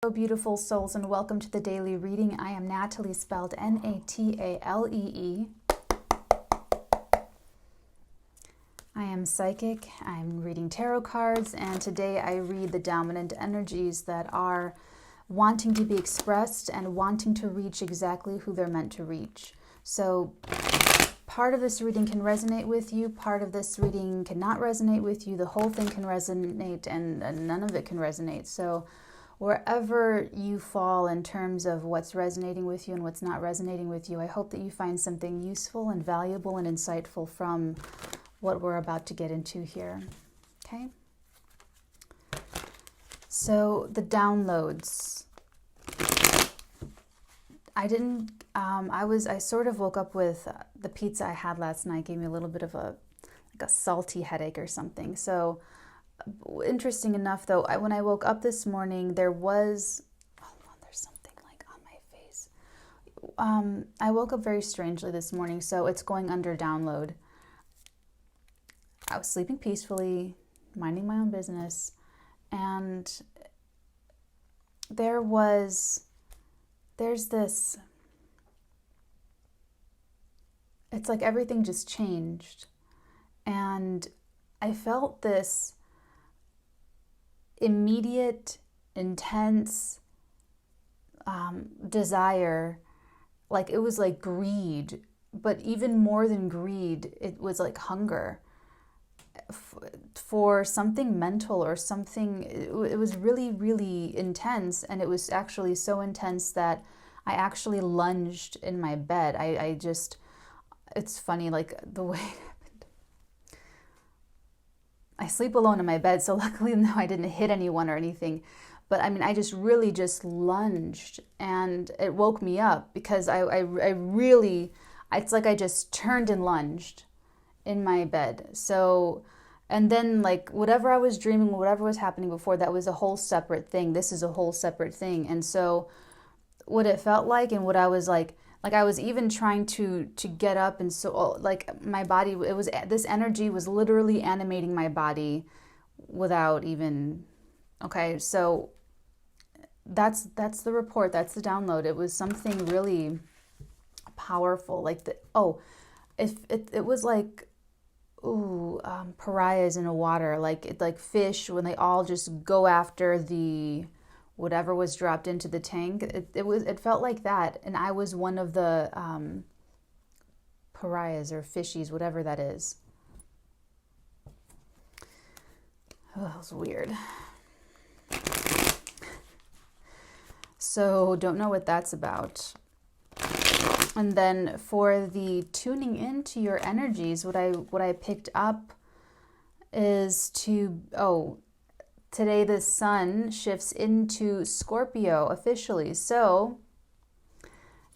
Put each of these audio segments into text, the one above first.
Hello beautiful souls, and welcome to the daily reading. I am Natalie, spelled Natalee. I am psychic, I'm reading tarot cards, and today I read the dominant energies that are wanting to be expressed and wanting to reach exactly who they're meant to reach. So part of this reading can resonate with you, part of this reading cannot resonate with you, the whole thing can resonate, and none of it can resonate. So wherever you fall in terms of what's resonating with you and what's not resonating with you, I hope that you find something useful and valuable and insightful from what we're about to get into here. Okay? So the downloads. I sort of woke up with the pizza I had last night gave me a little bit of a salty headache or something. So interesting enough, though, when I woke up this morning, there's something like on my face. I woke up very strangely this morning, so it's going under download. I was sleeping peacefully, minding my own business, and there's this, it's like everything just changed, and I felt this immediate, intense desire, like it was like greed, but even more than greed, it was like hunger for something mental or something. It was really, really intense, and it was actually so intense that I actually lunged in my bed. It's funny, like the way I sleep alone in my bed, so luckily no, I didn't hit anyone or anything. But I mean, I just really just lunged, and it woke me up because I really, it's like I just turned and lunged in my bed. So, and then like whatever I was dreaming, whatever was happening before, that was a whole separate thing. This is a whole separate thing. And so what it felt like and what I was like I was even trying to get up, and so like my body, it was, this energy was literally animating my body without even, okay, so that's the report, that's the download. It was something really powerful, like it was like, pariahs in the water, like fish when they all just go after the whatever was dropped into the tank. It felt like that, and I was one of the pariahs or fishies, whatever that is. Oh, that was weird. So don't know what that's about. And then for the tuning into your energies, what I picked up is today the sun shifts into Scorpio officially. So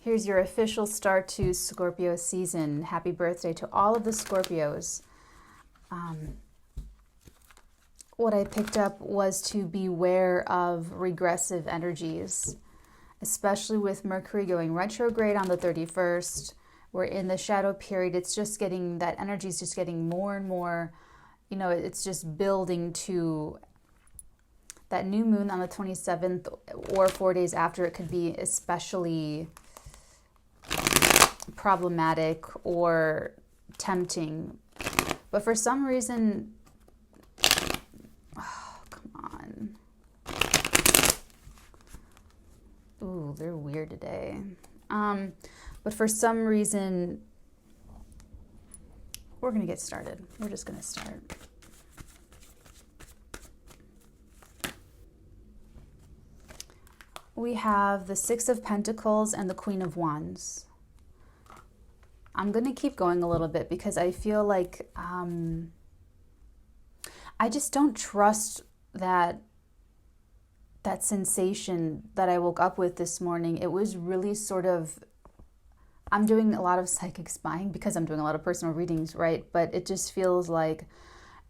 here's your official start to Scorpio season. Happy birthday to all of the Scorpios. What I picked up was to beware of regressive energies, especially with Mercury going retrograde on the 31st. We're in the shadow period. It's just getting, that energy is just getting more and more, it's just building to that new moon on the 27th, or 4 days after. It could be especially problematic or tempting. But for some reason, come on. Ooh, they're weird today. But for some reason, we're going to get started. We're just going to start. We have the Six of Pentacles and the Queen of Wands. I'm going to keep going a little bit because I feel like I just don't trust that sensation that I woke up with this morning. It was really sort of, I'm doing a lot of psychic spying because I'm doing a lot of personal readings, right? But it just feels like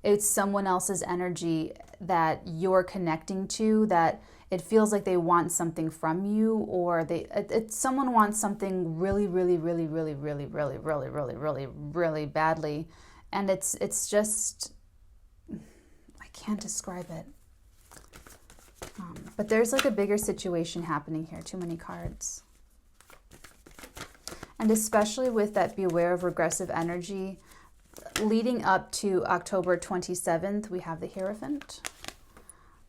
it's someone else's energy that you're connecting to, that it feels like they want something from you, or someone wants something really, really, really, really, really, really, really, really, really, really badly. And it's just, I can't describe it. But there's like a bigger situation happening here. Too many cards. And especially with that beware of regressive energy, leading up to October 27th, we have the Hierophant.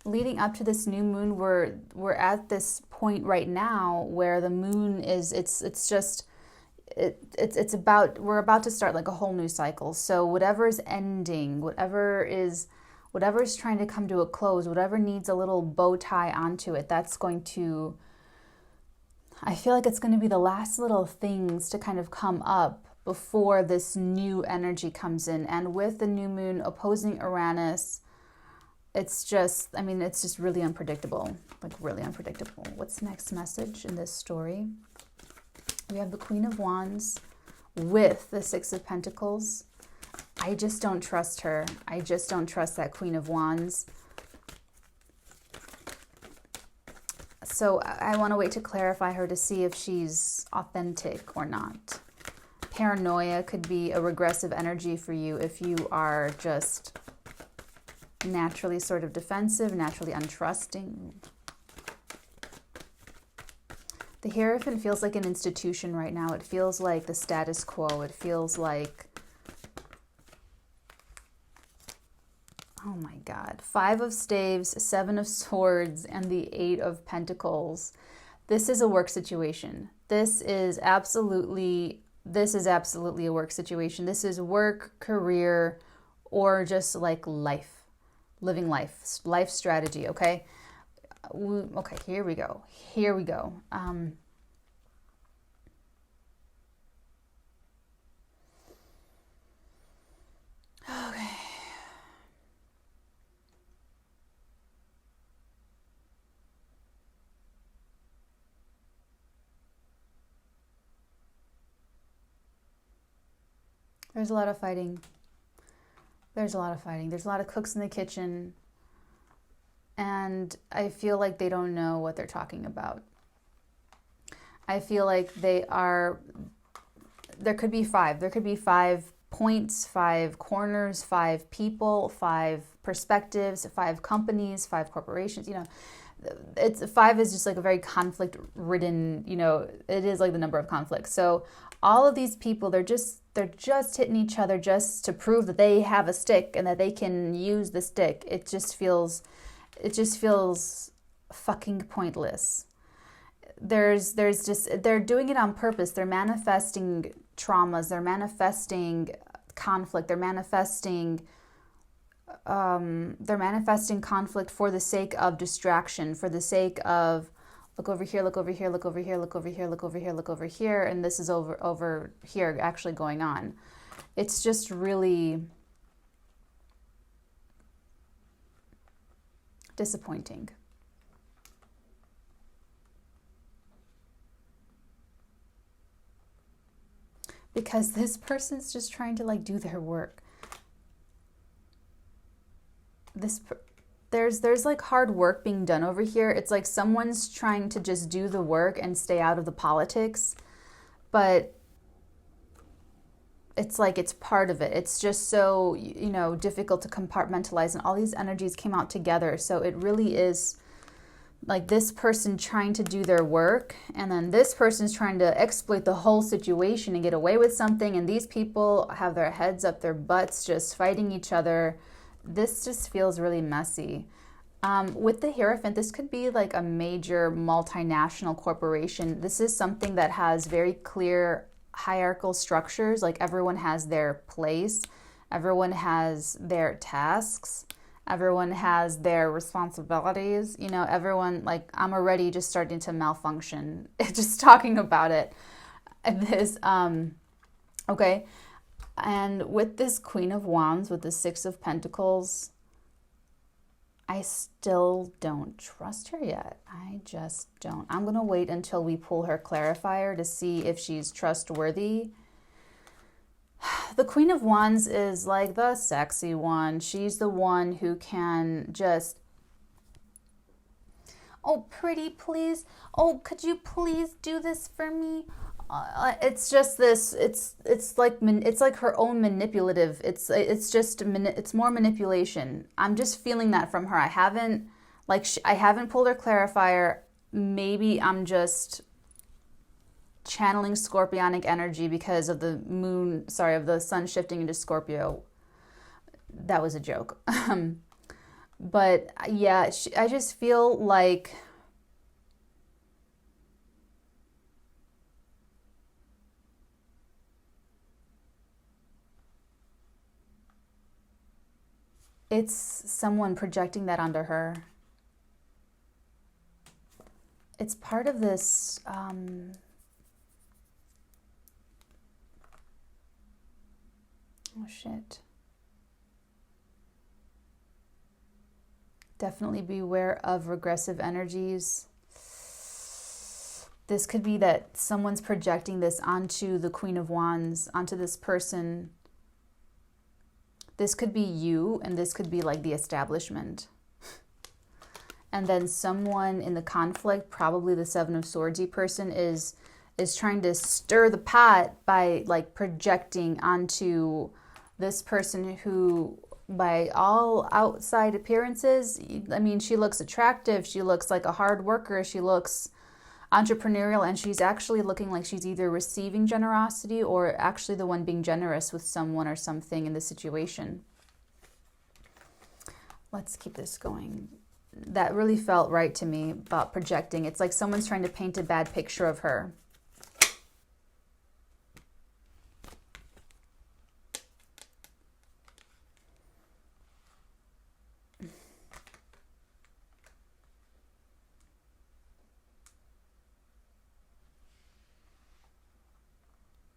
Leading up to this new moon, we're at this point right now where the moon is, we're about to start like a whole new cycle. So whatever is ending, whatever is trying to come to a close, whatever needs a little bow tie onto it, that's going to, I feel like it's going to be the last little things to kind of come up before this new energy comes in. And with the new moon opposing Uranus, it's just really unpredictable, like really unpredictable. What's the next message in this story? We have the Queen of Wands with the Six of Pentacles. I just don't trust her. I just don't trust that Queen of Wands. So I want to wait to clarify her to see if she's authentic or not. Paranoia could be a regressive energy for you if you are just naturally sort of defensive, naturally untrusting. The Hierophant feels like an institution right now. It feels like the status quo. It feels like, oh my God, 5 of Staves, 7 of Swords, and the 8 of Pentacles. This is a work situation. This is absolutely a work situation. This is work, career, or just like life, living life strategy, okay? Okay, here we go. Okay. There's a lot of fighting. There's a lot of cooks in the kitchen. And I feel like they don't know what they're talking about. I feel like there could be 5. There could be 5 points, 5 corners, 5 people, 5 perspectives, 5 companies, 5 corporations. 5 is just like a very conflict-ridden, it is like the number of conflicts. So all of these people, they're just hitting each other just to prove that they have a stick and that they can use the stick. It just feels fucking pointless. They're doing it on purpose. They're manifesting traumas. They're manifesting conflict. They're manifesting conflict for the sake of distraction, for the sake of look over here, look over here, look over here, look over here, look over here, look over here, and this is over here actually going on. It's just really disappointing. Because this person's just trying to like do their work. There's like hard work being done over here. It's like someone's trying to just do the work and stay out of the politics, but it's like it's part of it. It's just so, difficult to compartmentalize, and all these energies came out together. So it really is like this person trying to do their work, and then this person's trying to exploit the whole situation and get away with something, and these people have their heads up their butts just fighting each other. This just feels really messy. With the Hierophant, this could be like a major multinational corporation. This is something that has very clear hierarchical structures. Like everyone has their place, everyone has their tasks, everyone has their responsibilities. Everyone, like, I'm already just starting to malfunction just talking about it. Okay. And with this Queen of Wands, with the 6 of Pentacles, I still don't trust her yet. I just don't. I'm going to wait until we pull her clarifier to see if she's trustworthy. The Queen of Wands is like the sexy one. She's the one who can just, oh, pretty, please. Oh, could you please do this for me? It's just this. It's like her own manipulative. It's more manipulation. I'm just feeling that from her. I haven't Like I haven't pulled her clarifier. Maybe I'm just channeling scorpionic energy because of the moon, sorry, of the sun shifting into Scorpio. That was a joke. But yeah, I just feel like it's someone projecting that onto her. It's part of this oh shit. Definitely beware of regressive energies. This could be that someone's projecting this onto the Queen of Wands, onto this person. This could be you, and this could be like the establishment. And then someone in the conflict, probably the Seven of Swords-y person, is trying to stir the pot by like projecting onto this person who, by all outside appearances, I mean, she looks attractive, she looks like a hard worker, she looks entrepreneurial, and she's actually looking like she's either receiving generosity or actually the one being generous with someone or something in the situation. Let's keep this going. That really felt right to me about projecting. It's like someone's trying to paint a bad picture of her.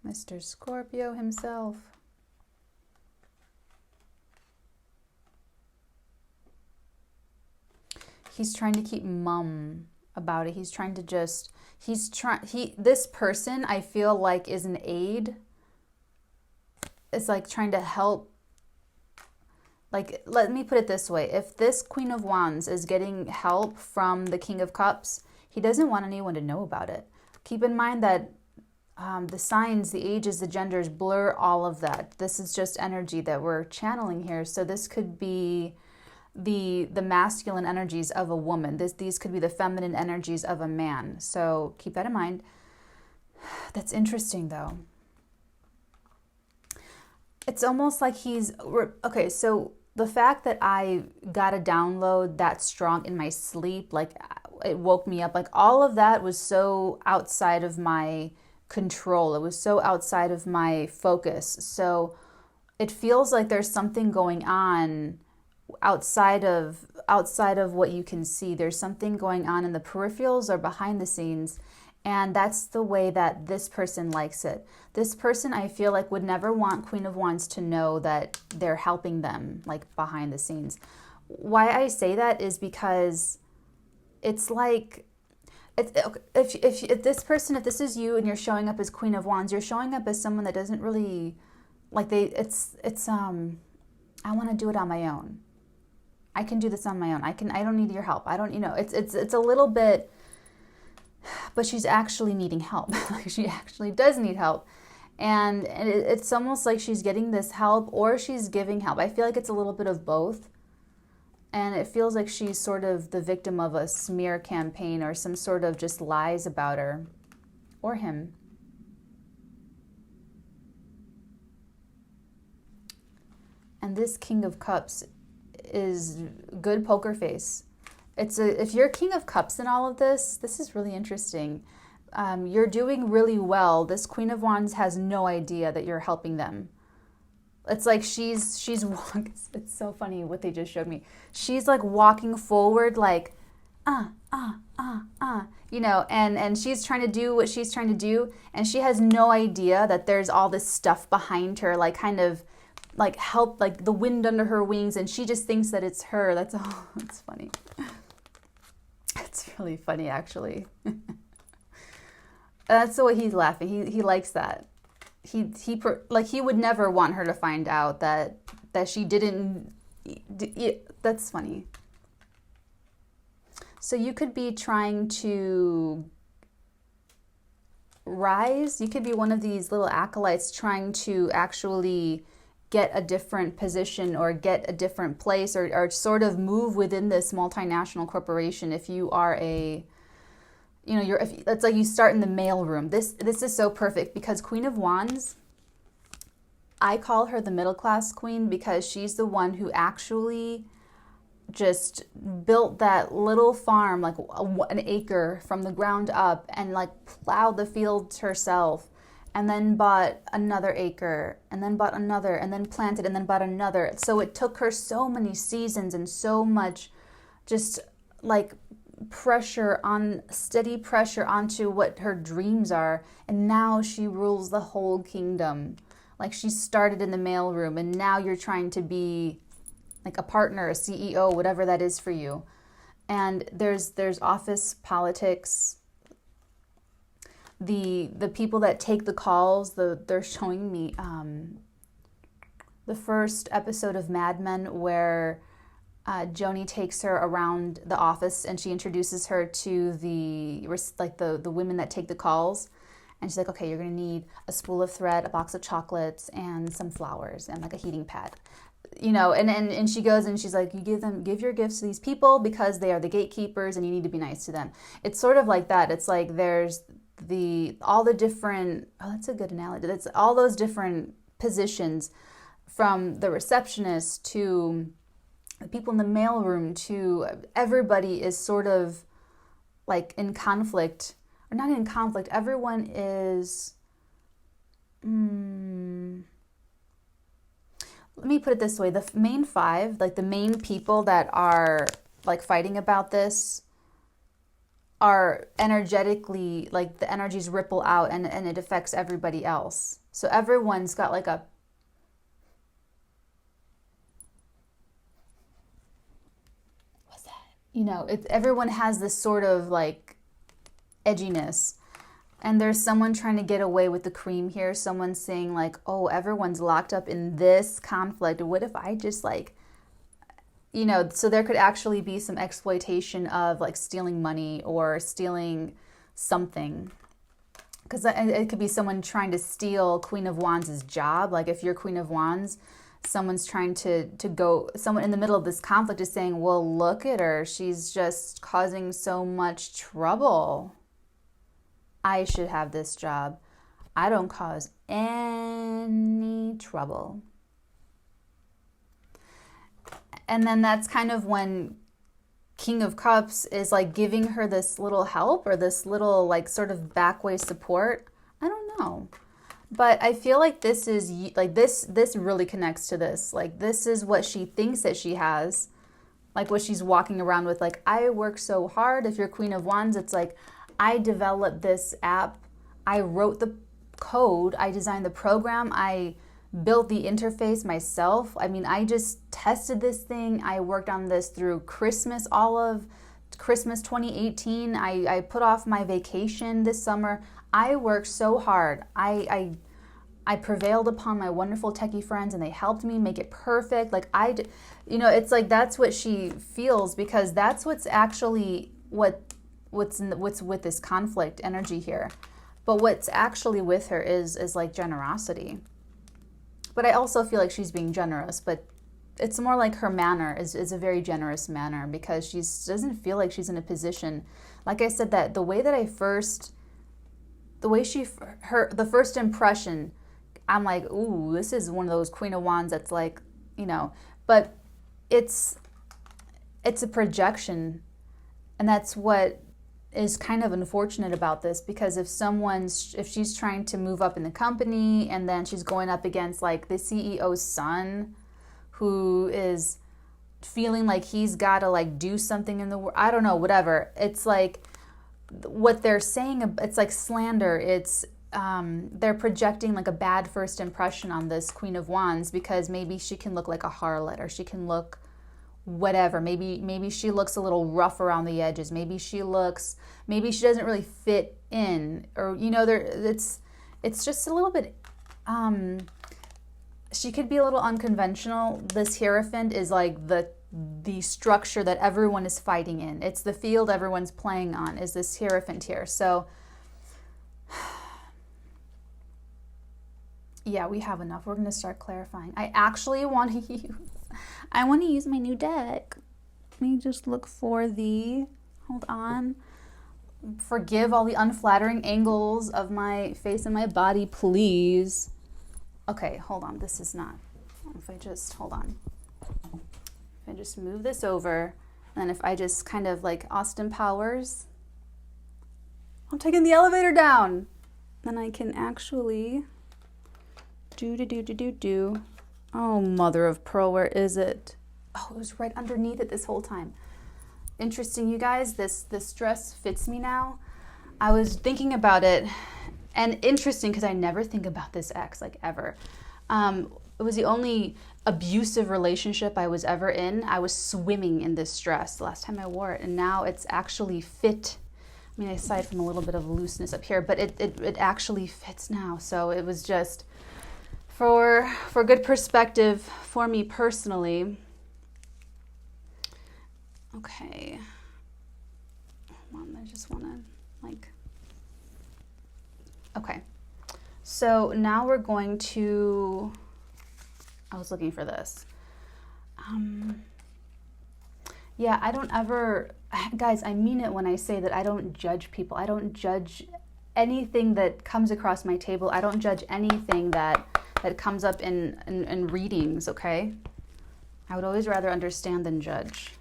Mr. Scorpio himself. He's trying to keep mum about it. He's trying to just, this person I feel like is an aid. It's like trying to help. Like, let me put it this way. If this Queen of Wands is getting help from the King of Cups, he doesn't want anyone to know about it. Keep in mind that the signs, the ages, the genders blur all of that. This is just energy that we're channeling here. So this could be the masculine energies of a woman. These could be the feminine energies of a man. So keep that in mind. That's interesting though. It's almost like okay, so the fact that I got a download that strong in my sleep, like it woke me up, like all of that was so outside of my control. It was so outside of my focus. So it feels like there's something going on outside of what you can see. There's something going on in the peripherals or behind the scenes, and that's the way that this person likes it. This person, I feel like, would never want Queen of Wands to know that they're helping them, like behind the scenes. Why I say that is because it's like, if this person, if this is you and you're showing up as Queen of Wands, you're showing up as someone that doesn't really, like I want to do it on my own. I can do this on my own. I don't need your help. I don't, it's a little bit, but she's actually needing help. Like she actually does need help. And it's almost like she's getting this help or she's giving help. I feel like it's a little bit of both. And it feels like she's sort of the victim of a smear campaign or some sort of just lies about her or him. And this King of Cups is good poker face. If you're King of Cups in all of this, this is really interesting. You're doing really well. This Queen of Wands has no idea that you're helping them. It's like she's it's so funny what they just showed me. She's like walking forward like, and she's trying to do what she's trying to do. And she has no idea that there's all this stuff behind her, like kind of like help, like the wind under her wings. And she just thinks that it's her. That's all. It's funny. It's really funny, actually. That's the way he's laughing. He likes that. He would never want her to find out that she didn't. That's funny. So you could be trying to rise. You could be one of these little acolytes trying to actually get a different position or get a different place, or sort of move within this multinational corporation. If you are a, it's like you start in the mailroom. This is so perfect because Queen of Wands, I call her the middle class queen because she's the one who actually just built that little farm, like an acre from the ground up, and like plowed the fields herself, and then bought another acre, and then bought another, and then planted, and then bought another. So it took her so many seasons and so much just like steady pressure onto what her dreams are. And now she rules the whole kingdom. Like she started in the mailroom, and now you're trying to be like a partner, a CEO, whatever that is for you. And there's office politics. The people that take the calls, they're showing me the first episode of Mad Men where Joni takes her around the office and she introduces her to the women that take the calls. And she's like, okay, you're going to need a spool of thread, a box of chocolates, and some flowers, and like a heating pad. And she goes and she's like, you give your gifts to these people because they are the gatekeepers and you need to be nice to them. It's sort of like that. It's like there's all the different, that's a good analogy. It's all those different positions, from the receptionist to the people in the mailroom to everybody is sort of like in conflict. Or not in conflict, everyone is, let me put it this way, the main five, like the main people that are like fighting about this are energetically, like the energies ripple out and it affects everybody else. So everyone's got like a, what's that? Everyone has this sort of like edginess, and there's someone trying to get away with the cream here. Someone's saying like, oh, everyone's locked up in this conflict. What if I just like, so there could actually be some exploitation of like stealing money or stealing something, because it could be someone trying to steal Queen of Wands' job. Like if you're Queen of Wands, someone's trying to go, someone in the middle of this conflict is saying, well, look at her, she's just causing so much trouble. I should have this job. I don't cause any trouble. And then that's kind of when King of Cups is like giving her this little help or this little like sort of backway support. I don't know. But I feel like this is like this really connects to this. Like this is what she thinks that she has. Like what she's walking around with, like, I work so hard. If you're Queen of Wands, it's like, I developed this app, I wrote the code, I designed the program, I built the interface myself. I mean, I just tested this thing. I worked on this through Christmas, all of Christmas 2018. I put off my vacation this summer. I worked so hard. I prevailed upon my wonderful techie friends and they helped me make it perfect. Like it's like that's what she feels, because that's what's actually what's with this conflict energy here. But what's actually with her is like generosity. But I also feel like she's being generous, but it's more like her manner is a very generous manner, because she doesn't feel like she's in a position. Like I said, that the first impression, I'm like, ooh, this is one of those Queen of Wands that's like, but it's a projection. And that's what is kind of unfortunate about this, because if she's trying to move up in the company and then she's going up against like the CEO's son, who is feeling like he's got to like do something in the world, I don't know, whatever. It's like what they're saying, it's like slander. It's they're projecting like a bad first impression on this Queen of Wands, because maybe she can look like a harlot, or she can look whatever. Maybe she looks a little rough around the edges. Maybe she doesn't really fit in, or it's just a little bit she could be a little unconventional. This Hierophant is like the structure that everyone is fighting in. It's the field everyone's playing on, is this Hierophant here. So Yeah, we have enough. We're going to start clarifying. I actually want to use my new deck. Let me just look for hold on. Forgive all the unflattering angles of my face and my body, please. Okay, hold on. This is not, hold on. If I just move this over, and if I just kind of like Austin Powers, I'm taking the elevator down. Then I can actually do. Oh, mother of pearl, where is it? Oh, it was right underneath it this whole time. Interesting, you guys, this dress fits me now. I was thinking about it, and interesting because I never think about this ex, like, ever. It was the only abusive relationship I was ever in. I was swimming in this dress the last time I wore it, and now it's actually fit. I mean, aside from a little bit of looseness up here, but it actually fits now. So it was just for good perspective for me personally. Okay. Hold on, I just want to okay. So now we're going to, I was looking for this. Yeah, I don't ever, guys, I mean it when I say that I don't judge people. I don't judge anything that comes across my table. I don't judge anything that comes up in readings, okay? I would always rather understand than judge.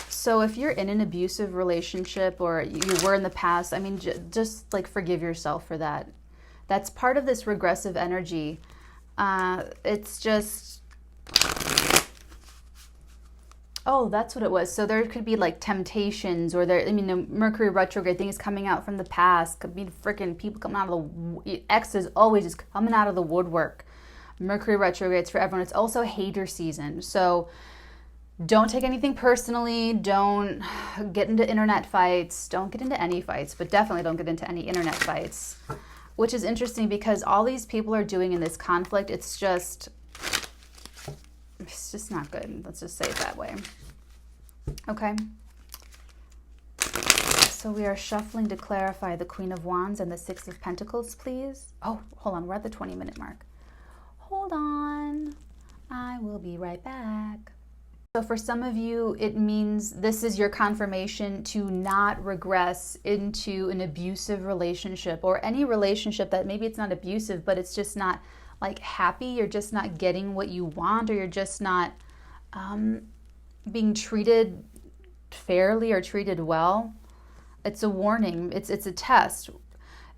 So if you're in an abusive relationship or you were in the past, I mean, just like forgive yourself for that. That's part of this regressive energy. It's just, oh, that's what it was. So there could be like temptations, or the Mercury retrograde thing is coming out from the past. Could be freaking people coming out of the, X is always just coming out of the woodwork. Mercury retrograde's for everyone. It's also hater season. So don't take anything personally. Don't get into internet fights. Don't get into any fights, but definitely don't get into any internet fights. Which is interesting because all these people are doing in this conflict, it's just not good. Let's just say it that way. Okay. So we are shuffling to clarify the Queen of Wands and the Six of Pentacles, please. Oh, hold on. We're at the 20-minute mark. Hold on. I will be right back. So for some of you, it means this is your confirmation to not regress into an abusive relationship, or any relationship that maybe it's not abusive, but it's just not like happy. You're just not getting what you want, or you're just not being treated fairly or treated well. It's a warning. It's a test.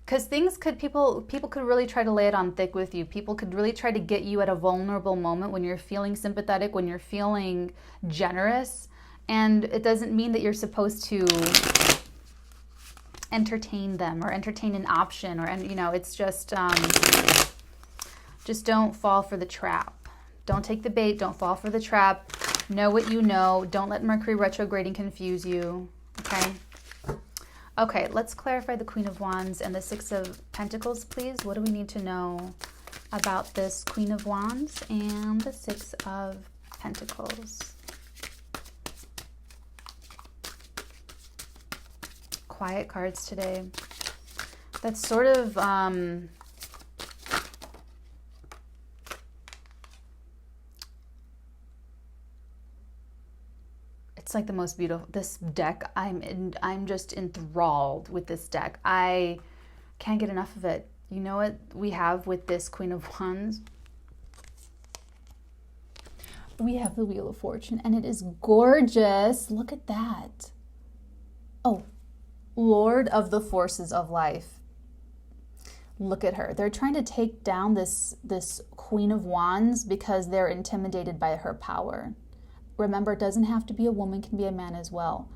Because people could really try to lay it on thick with you. People could really try to get you at a vulnerable moment when you're feeling sympathetic, when you're feeling generous. And it doesn't mean that you're supposed to entertain them or entertain an option, or, it's just don't fall for the trap. Don't take the bait. Don't fall for the trap. Know what you know. Don't let Mercury retrograding confuse you. Okay? Okay, let's clarify the Queen of Wands and the Six of Pentacles, please. What do we need to know about this Queen of Wands and the Six of Pentacles? Quiet cards today. That's sort of, it's like the most beautiful, this deck, I'm just enthralled with this deck. I can't get enough of it. You know what we have with this Queen of Wands? We have the Wheel of Fortune, and it is gorgeous. Look at that. Oh, Lord of the Forces of Life. Look at her. They're trying to take down this Queen of Wands because they're intimidated by her power. Remember, it doesn't have to be a woman, it can be a man as well.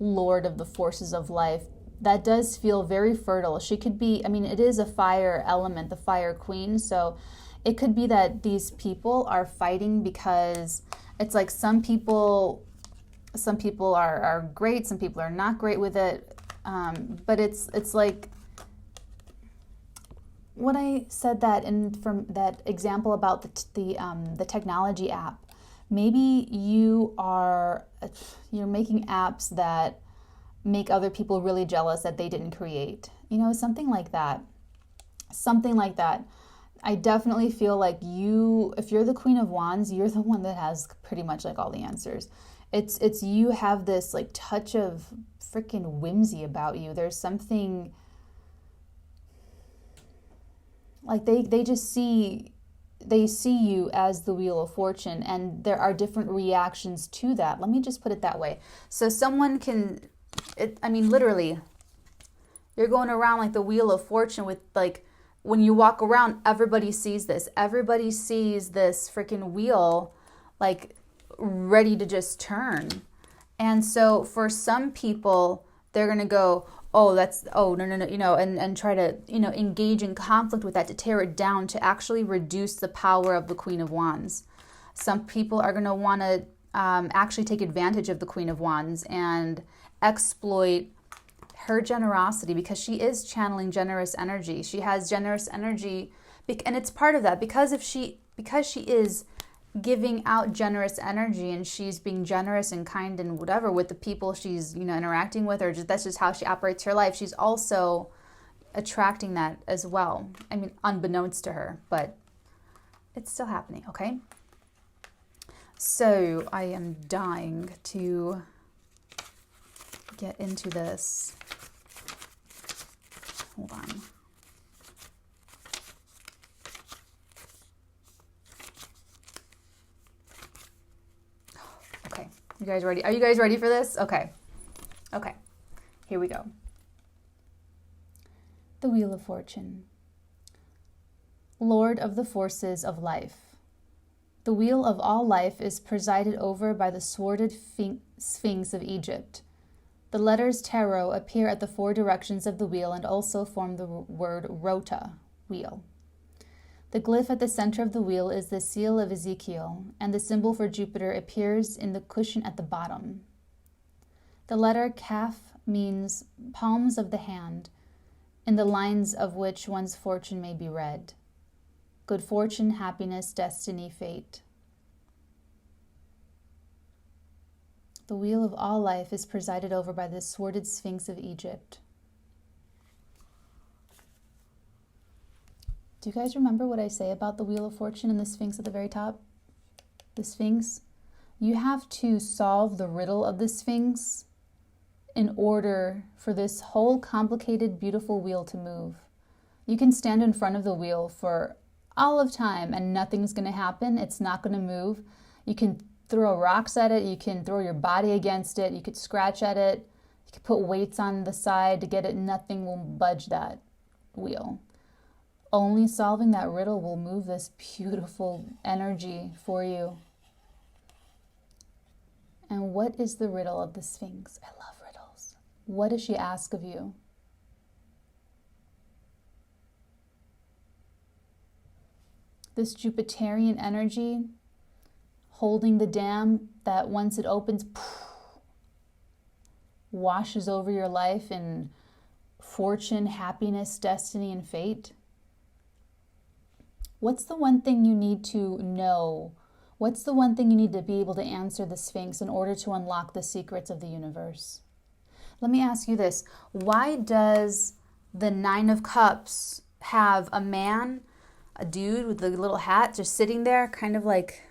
Lord of the Forces of Life. That does feel very fertile. She could be, it is a fire element, the Fire Queen. So it could be that these people are fighting because it's like some people are great, some people are not great with it. But it's like when I said that from that example about the technology app. Maybe you're making apps that make other people really jealous that they didn't create. You know, something like that. Something like that. I definitely feel like if you're the Queen of Wands, you're the one that has pretty much like all the answers. It's you have this like touch of freaking whimsy about you. There's something like they see you as the Wheel of Fortune, and there are different reactions to that. Let me just put it that way. So someone can, literally, you're going around like the Wheel of Fortune with like, when you walk around, everybody sees this. Everybody sees this freaking wheel like ready to just turn. And so for some people, they're going to go, no, and try to, engage in conflict with that, to tear it down, to actually reduce the power of the Queen of Wands. Some people are going to want to actually take advantage of the Queen of Wands and exploit her generosity, because she is channeling generous energy. She has generous energy, and it's part of that, because she is giving out generous energy, and she's being generous and kind and whatever with the people she's interacting with, or that's just how she operates her life. She's also attracting that as well. Unbeknownst to her, but it's still happening. Okay, so I am dying to get into this. Hold on. Okay, you guys ready? Are you guys ready for this? Okay, here we go. The Wheel of Fortune. Lord of the forces of life. The wheel of all life is presided over by the sworded Sphinx of Egypt. The letters tarot appear at the four directions of the wheel and also form the word rota, wheel. The glyph at the center of the wheel is the seal of Ezekiel, and the symbol for Jupiter appears in the cushion at the bottom. The letter Kaf means palms of the hand, in the lines of which one's fortune may be read. Good fortune, happiness, destiny, fate. The wheel of all life is presided over by the sworded Sphinx of Egypt. Do you guys remember what I say about the Wheel of Fortune and the Sphinx at the very top? The Sphinx. You have to solve the riddle of the Sphinx in order for this whole complicated, beautiful wheel to move. You can stand in front of the wheel for all of time and nothing's going to happen. It's not going to move. You can throw rocks at it. You can throw your body against it. You could scratch at it. You could put weights on the side to get it. Nothing will budge that wheel. Only solving that riddle will move this beautiful energy for you. And what is the riddle of the Sphinx? I love riddles. What does she ask of you? This Jupiterian energy holding the dam that once it opens, washes over your life in fortune, happiness, destiny, and fate. What's the one thing you need to know? What's the one thing you need to be able to answer the Sphinx in order to unlock the secrets of the universe? Let me ask you this. Why does the Nine of Cups have a man, a dude with a little hat just sitting there, kind of like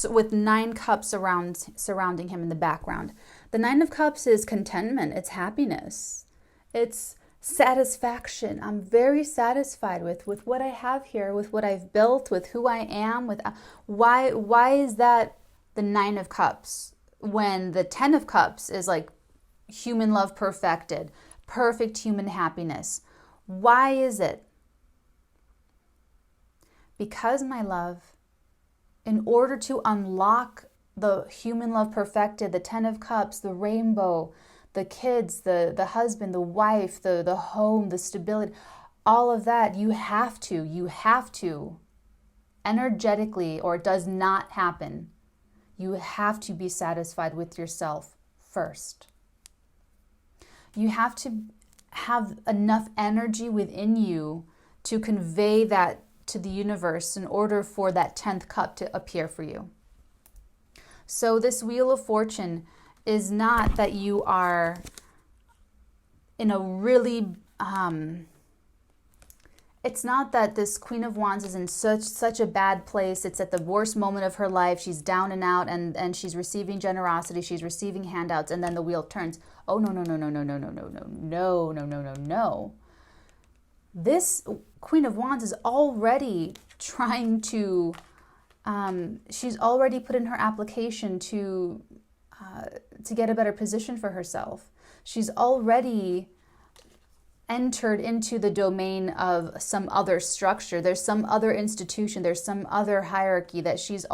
with 9 cups surrounding him in the background? The Nine of Cups is contentment. It's happiness. It's satisfaction. I'm very satisfied with what I have here, with what I've built, with who I am. Why is that the Nine of Cups when the 10 of Cups is like human love perfected, perfect human happiness? Why is it? Because, my love, in order to unlock the human love perfected, the 10 of Cups, the rainbow, the kids, the husband, the wife, the home, the stability, all of that, you have to, energetically, or it does not happen. You have to be satisfied with yourself first. You have to have enough energy within you to convey that to the universe in order for that 10th cup to appear for you. So this Wheel of Fortune, is not that you are in a really, it's not that this Queen of Wands is in such a bad place. It's at the worst moment of her life. She's down and out, and she's receiving generosity. She's receiving handouts, and then the wheel turns. Oh, no, no, no, no, no, no, no, no, no, no, no, no, no, no. This Queen of Wands is already trying to, she's already put in her application to get a better position for herself. She's already entered into the domain of some other structure. There's some other institution. There's some other hierarchy that she's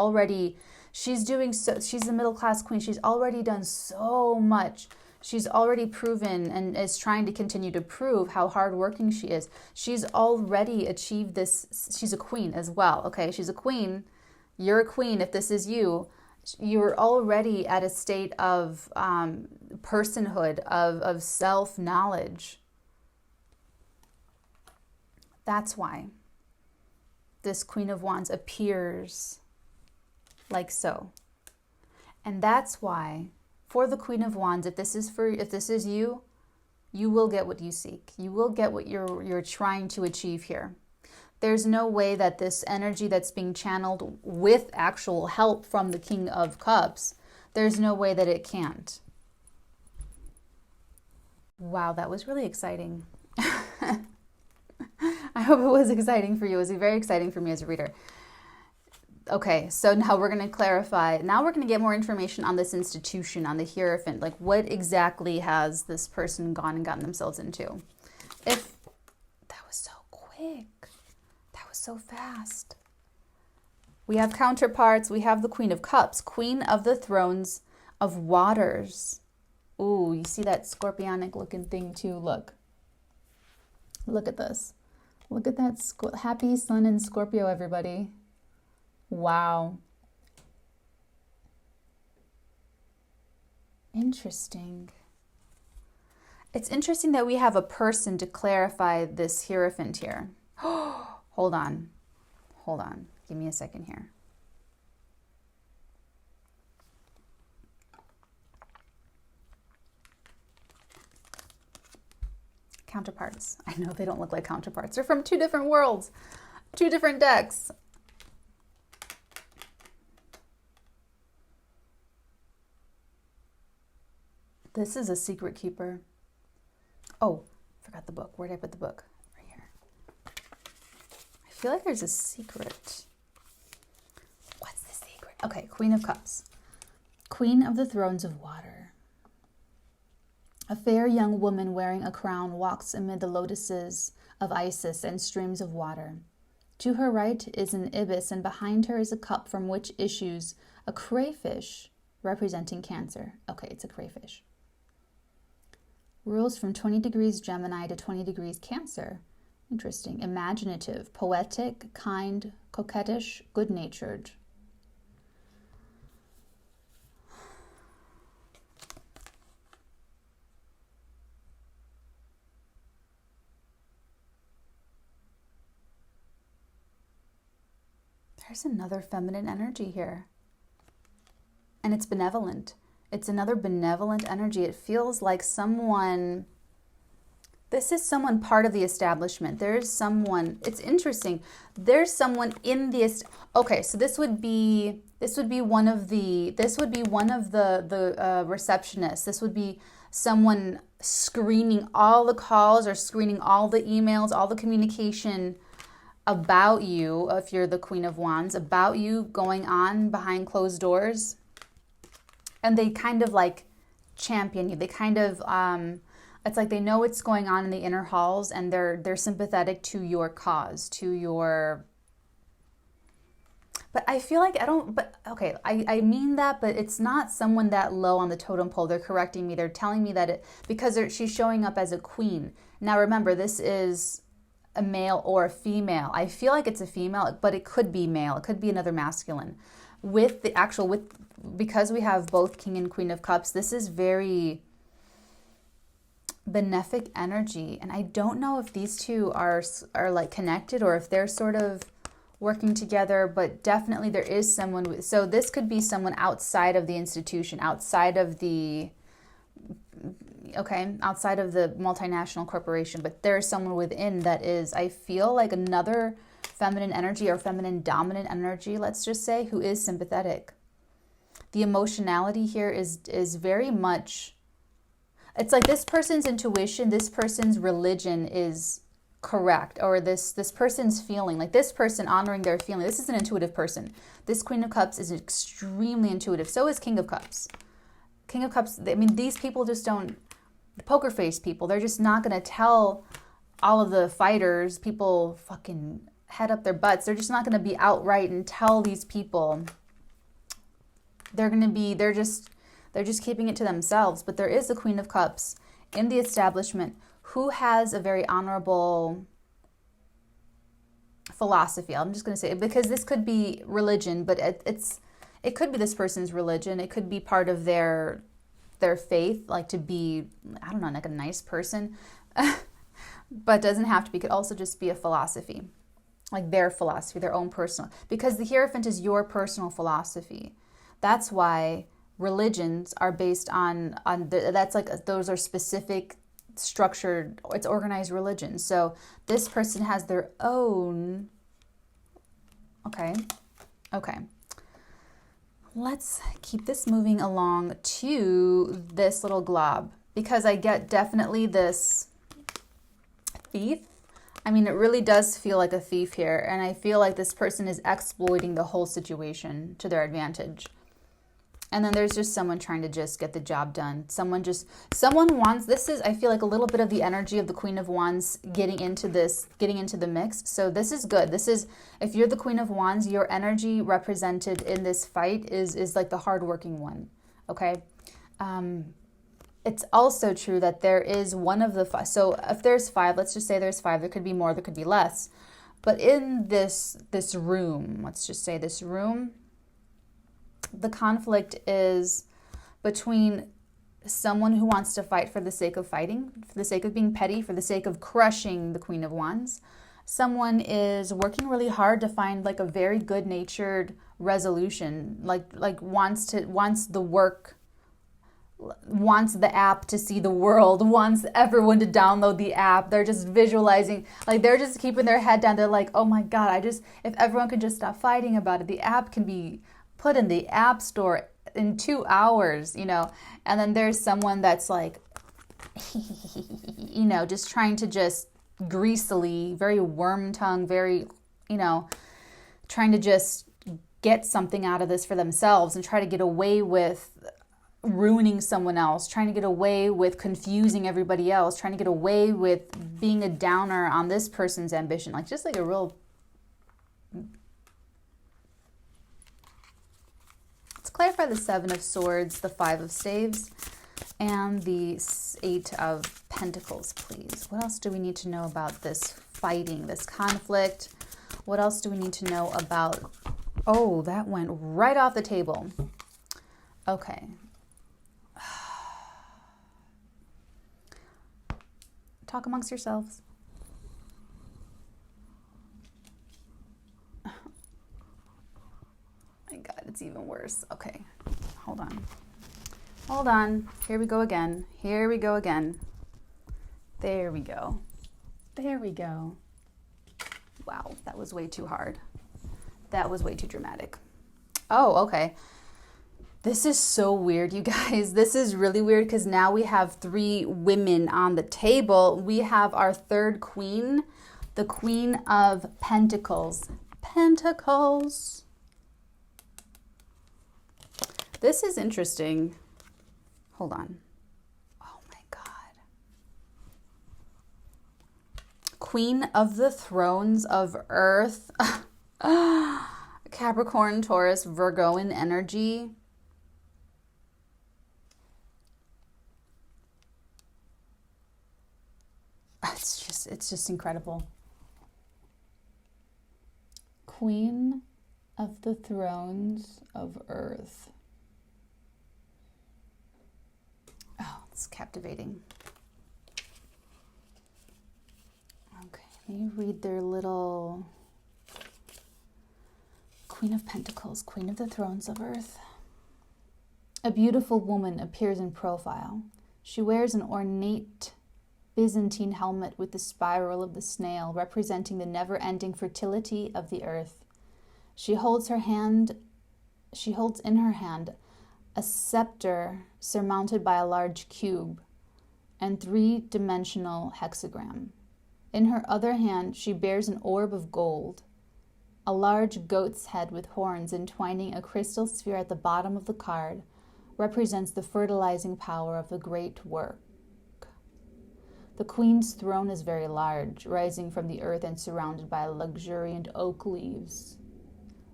doing. So she's a middle class queen. She's already done so much. She's already proven and is trying to continue to prove how hardworking she is. She's already achieved this. She's a queen as well. Okay, she's a queen. You're a queen. If this is you, you're already at a state of personhood, of self-knowledge. That's why this Queen of Wands appears like so. And that's why for the Queen of Wands, if this is you, you will get what you seek. You will get what you're trying to achieve here. There's no way that this energy that's being channeled with actual help from the King of Cups, there's no way that it can't. Wow, that was really exciting. I hope it was exciting for you. It was very exciting for me as a reader. Okay, so now we're going to clarify. Now we're going to get more information on this institution, on the Hierophant. Like, what exactly has this person gone and gotten themselves into? If that was so quick. That was so fast. We have counterparts. We have the Queen of Cups, Queen of the Thrones of Waters. Ooh, you see that scorpionic looking thing too? Look. Look at this. Look at that. Happy Sun in Scorpio, everybody. Wow. Interesting. It's interesting that we have a person to clarify this Hierophant here. Hold on. Hold on. Give me a second here. Counterparts. I know they don't look like counterparts. They're from two different worlds, two different decks. This is a secret keeper. Oh, forgot the book. Where did I put the book? Right here. I feel like there's a secret. What's the secret? Okay, Queen of Cups. Queen of the Thrones of Water. A fair young woman wearing a crown walks amid the lotuses of Isis and streams of water. To her right is an ibis, and behind her is a cup from which issues a crayfish representing Cancer. Okay, it's a crayfish. Rules from 20 degrees Gemini to 20 degrees Cancer. Interesting. Imaginative, poetic, kind, coquettish, good-natured. There's another feminine energy here. And it's benevolent. It's another benevolent energy. It feels like someone, this is someone part of the establishment. There's someone, it's interesting. There's someone in the, okay, so this would be one of the receptionists. This would be someone screening all the calls or screening all the emails, all the communication about you, if you're the Queen of Wands, about you going on behind closed doors. And they kind of like champion you. They kind of, it's like they know what's going on in the inner halls, and they're sympathetic to your cause, to your, but I feel like I mean that, but it's not someone that low on the totem pole. They're correcting me. They're telling me that because she's showing up as a queen. Now remember, this is a male or a female. I feel like it's a female, but it could be male. It could be another masculine. Because we have both King and Queen of Cups, this is very benefic energy. And I don't know if these two are like connected, or if they're sort of working together, but definitely there is someone, so this could be someone outside of the institution, outside of the, okay, outside of the multinational corporation, but there's someone within that is, I feel like another feminine energy or feminine dominant energy, let's just say, who is sympathetic. The emotionality here is very much, it's like this person's intuition, this person's religion is correct, or this person's feeling, like this person honoring their feeling. This is an intuitive person. This Queen of Cups is extremely intuitive. So is King of Cups. King of Cups, I mean, these people just don't, the poker face people, they're just not going to tell all of the fighters, people fucking head up their butts. They're just not going to be outright and tell these people. They're going to be, they're just keeping it to themselves. But there is a Queen of Cups in the establishment who has a very honorable philosophy. I'm just going to say it because this could be religion, but it could be this person's religion. It could be part of their faith, like to be, I don't know, like a nice person, but doesn't have to be. It could also just be a philosophy, like their philosophy, their own personal, because the Hierophant is your personal philosophy. That's why religions are based on that's like, those are specific, structured, it's organized religion. So this person has their own, okay. Let's keep this moving along to this little glob, because I get definitely this thief. I mean, it really does feel like a thief here, and I feel like this person is exploiting the whole situation to their advantage. And then there's just someone trying to just get the job done. Someone wants, this is, I feel like a little bit of the energy of the Queen of Wands getting into the mix. So this is good. This is, if you're the Queen of Wands, your energy represented in this fight is like the hardworking one, okay? It's also true that there is one of the five. So if there's five, let's just say there's five, there could be more, there could be less. But in this room, let's just say this room, the conflict is between someone who wants to fight for the sake of fighting, for the sake of being petty, for the sake of crushing the Queen of Wands. Someone is working really hard to find like a very good-natured resolution, like wants the app to see the world, wants everyone to download the app. They're just visualizing, like they're just keeping their head down. They're like, oh my God, if everyone could just stop fighting about it, the app can be put in the app store in 2 hours, you know. And then there's someone that's like, you know, just trying to just greasily, very worm tongue, very, you know, trying to just get something out of this for themselves and try to get away with ruining someone else, trying to get away with confusing everybody else, trying to get away with being a downer on this person's ambition, like just like a real. Let's clarify the Seven of Swords, the Five of Staves, and the Eight of Pentacles, please. What else do we need to know about this fighting, this conflict? What else do we need to know about? Oh, that went right off the table. Okay. Talk amongst yourselves. My God, it's even worse. Okay, hold on. Here we go again. There we go. Wow, that was way too hard. That was way too dramatic. Oh, okay. This is so weird, you guys. This is really weird because now we have three women on the table. We have our third queen, the Queen of Pentacles. Pentacles. This is interesting. Hold on. Oh my God. Queen of the Thrones of Earth. Capricorn, Taurus, Virgoan energy. It's just incredible. Queen of the Thrones of Earth. Oh, it's captivating. Okay, let me read their little Queen of Pentacles, Queen of the Thrones of Earth. A beautiful woman appears in profile. She wears an ornate Byzantine helmet with the spiral of the snail, representing the never-ending fertility of the earth. She holds in her hand a scepter surmounted by a large cube and three-dimensional hexagram. In her other hand, she bears an orb of gold. A large goat's head with horns entwining a crystal sphere at the bottom of the card represents the fertilizing power of the great work. The queen's throne is very large, rising from the earth and surrounded by luxuriant oak leaves.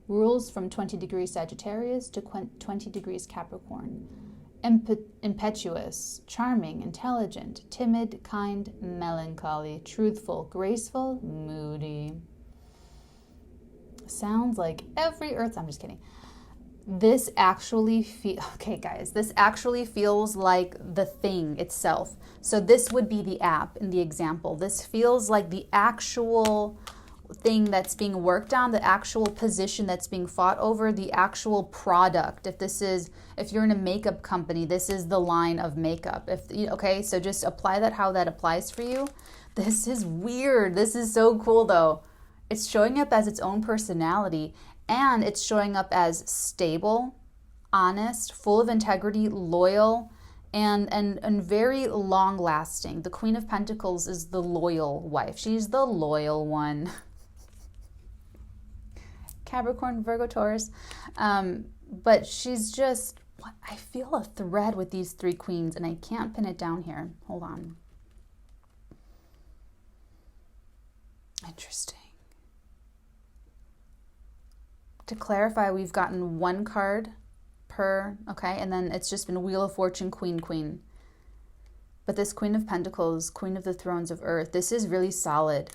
Rules from 20 degrees Sagittarius to 20 degrees Capricorn. Impetuous, charming, intelligent, timid, kind, melancholy, truthful, graceful, moody. Sounds like every earth. I'm just kidding. This actually okay, guys, this actually feels like the thing itself. So this would be the app in the example. This feels like the actual thing that's being worked on, the actual position that's being fought over, the actual product. If you're in a makeup company, this is the line of makeup. Okay, so just apply that how that applies for you. This is weird. This is so cool though. It's showing up as its own personality, and it's showing up as stable, honest, full of integrity, loyal, and very long-lasting. The Queen of Pentacles is the loyal wife. She's the loyal one. Capricorn, Virgo, Taurus. But she's just, I feel a thread with these three queens, and I can't pin it down here. Hold on. Interesting. To clarify, we've gotten one card per, okay, and then it's just been Wheel of Fortune, Queen, Queen. But this Queen of Pentacles, Queen of the Thrones of Earth, this is really solid.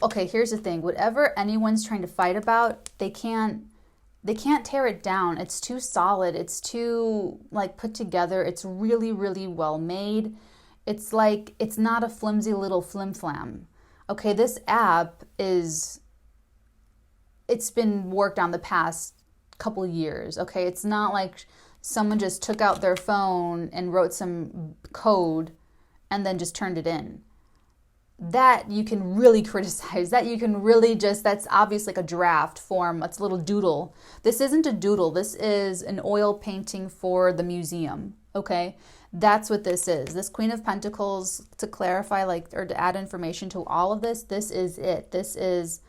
Okay, here's the thing. Whatever anyone's trying to fight about, they can't tear it down. It's too solid. It's too, like, put together. It's really, really well made. It's like, it's not a flimsy little flim-flam. Okay, this app it's been worked on the past couple years, okay? It's not like someone just took out their phone and wrote some code and then just turned it in. That you can really criticize. That you can really that's obviously like a draft form. It's a little doodle. This isn't a doodle. This is an oil painting for the museum, okay? That's what this is. This Queen of Pentacles, to clarify, or to add information to all of this, this is it. This is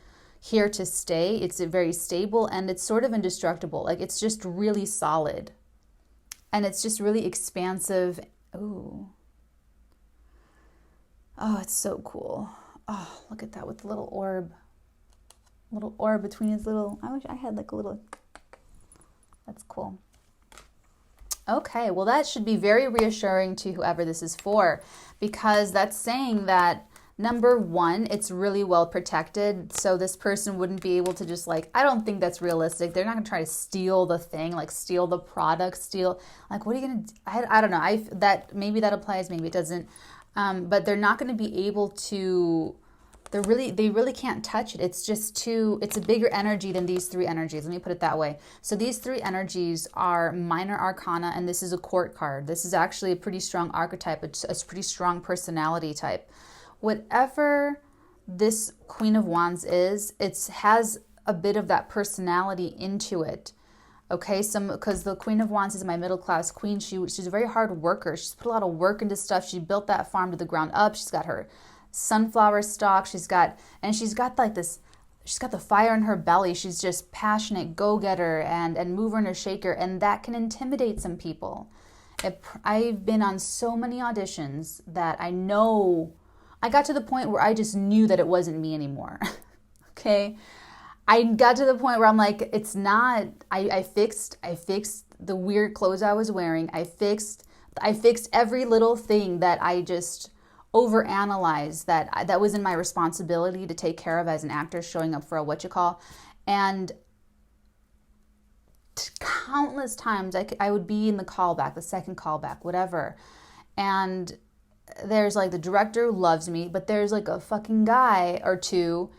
here to stay. It's very stable, and it's sort of indestructible. Like, it's just really solid, and it's just really expansive. Oh, it's so cool. Oh, look at that with the little orb between his little, I wish I had like a little, that's cool. Okay, well, that should be very reassuring to whoever this is for, because that's saying that, number one, it's really well protected, so this person wouldn't be able to just I don't think that's realistic. They're not going to try to steal the thing, steal the product, what are you going to, I don't know. Maybe that applies, maybe it doesn't. But they're not going to be able to, they really can't touch it. It's a bigger energy than these three energies. Let me put it that way. So these three energies are minor arcana, and this is a court card. This is actually a pretty strong archetype, a pretty strong personality type. Whatever this Queen of Wands is, it has a bit of that personality into it. Okay, because the Queen of Wands is my middle class queen. She's a very hard worker. She's put a lot of work into stuff. She built that farm to the ground up. She's got her sunflower stalk. She's got the fire in her belly. She's just passionate, go-getter, and mover and a shaker, and that can intimidate some people. I've been on so many auditions that I know I got to the point where I just knew that it wasn't me anymore. Okay. I got to the point where I'm like, it's not, I fixed the weird clothes I was wearing. I fixed every little thing that I just overanalyzed that was in my responsibility to take care of as an actor showing up for a and countless times I would be in the callback, the second callback, whatever. And there's the director loves me, but there's a fucking guy or two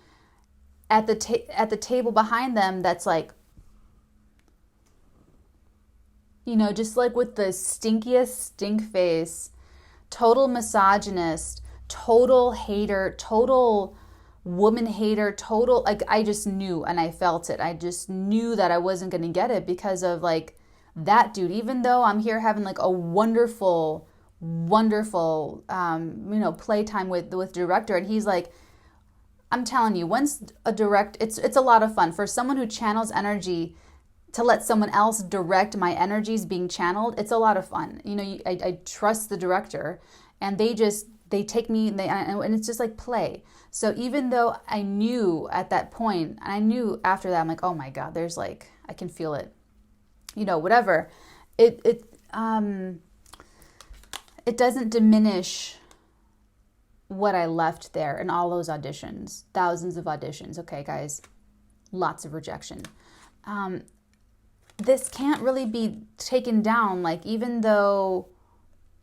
at the table behind them that's You know, just like with the stinkiest stink face, total misogynist, total hater, total woman hater, total, like, I just knew and I felt it. I just knew that I wasn't going to get it because of like that dude. Even though I'm here having like a wonderful, wonderful, playtime with director, and he's like, I'm telling you, once it's a lot of fun for someone who channels energy to let someone else direct my energies being channeled. It's a lot of fun. You know, I trust the director, and they take me and it's just like play. So even though I knew at that point, and I knew after that, I'm like, oh my God, there's like, I can feel it, you know, whatever. It doesn't diminish what I left there in all those auditions, thousands of auditions. Okay, guys, lots of rejection. This can't really be taken down. Like, even though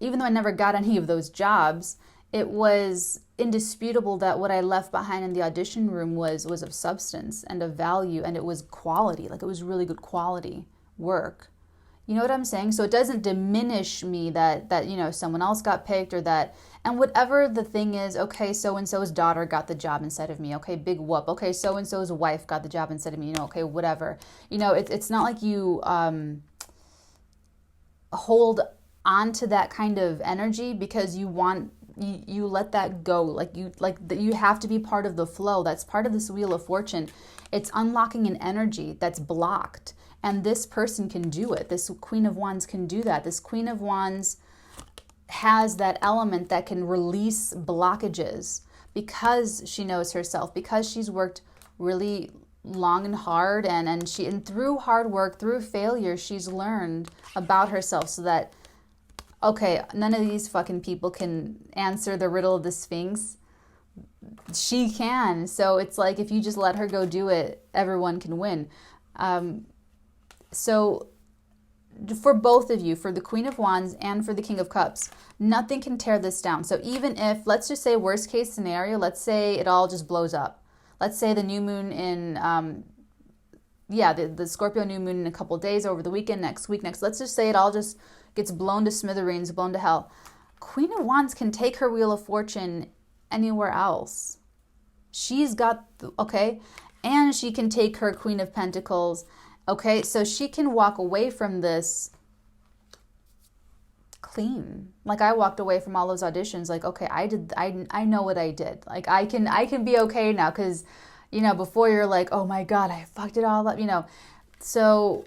I never got any of those jobs, it was indisputable that what I left behind in the audition room was of substance and of value, and it was quality. Like, it was really good quality work. You know what I'm saying? So it doesn't diminish me that you know, someone else got picked, or that, and whatever the thing is, okay, so-and-so's daughter got the job instead of me. Okay, big whoop. Okay, so-and-so's wife got the job instead of me. You know, okay, whatever. You know, it's not like you hold on to that kind of energy because you let that go. Like you have to be part of the flow. That's part of this Wheel of Fortune. It's unlocking an energy that's blocked. And this person can do it. This Queen of Wands can do that. This Queen of Wands has that element that can release blockages because she knows herself, because she's worked really long and hard, and through hard work, through failure, she's learned about herself, so that, okay, none of these fucking people can answer the riddle of the Sphinx. She can. So it's like, if you just let her go do it, everyone can win. So for both of you, for the Queen of Wands and for the King of Cups, nothing can tear this down. So even if, let's just say worst case scenario, let's say it all just blows up. Let's say the new moon in, the Scorpio new moon in a couple days, over the weekend, next week, let's just say it all just gets blown to smithereens, blown to hell. Queen of Wands can take her Wheel of Fortune anywhere else. She's got, okay, and she can take her Queen of Pentacles. Okay, so she can walk away from this clean. Like, I walked away from all those auditions like, okay, I know what I did. Like, I can be okay now, because, you know, before you're like, oh my God, I fucked it all up, you know. So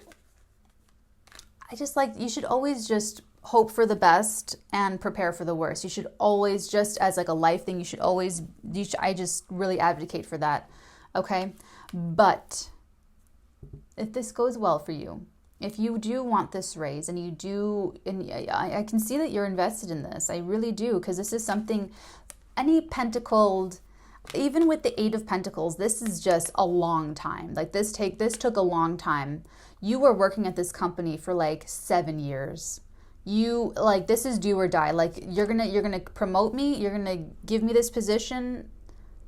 I just, like, you should always just hope for the best and prepare for the worst. You should always, just as like a life thing, I just really advocate for that. Okay, but if this goes well for you, if you do want this raise, and I can see that you're invested in this. I really do, because this is something, any pentacled, even with the Eight of Pentacles, this is just a long time. Like, this took a long time. You were working at this company for like 7 years. You, like, this is do or die. Like, you're gonna promote me. You're gonna give me this position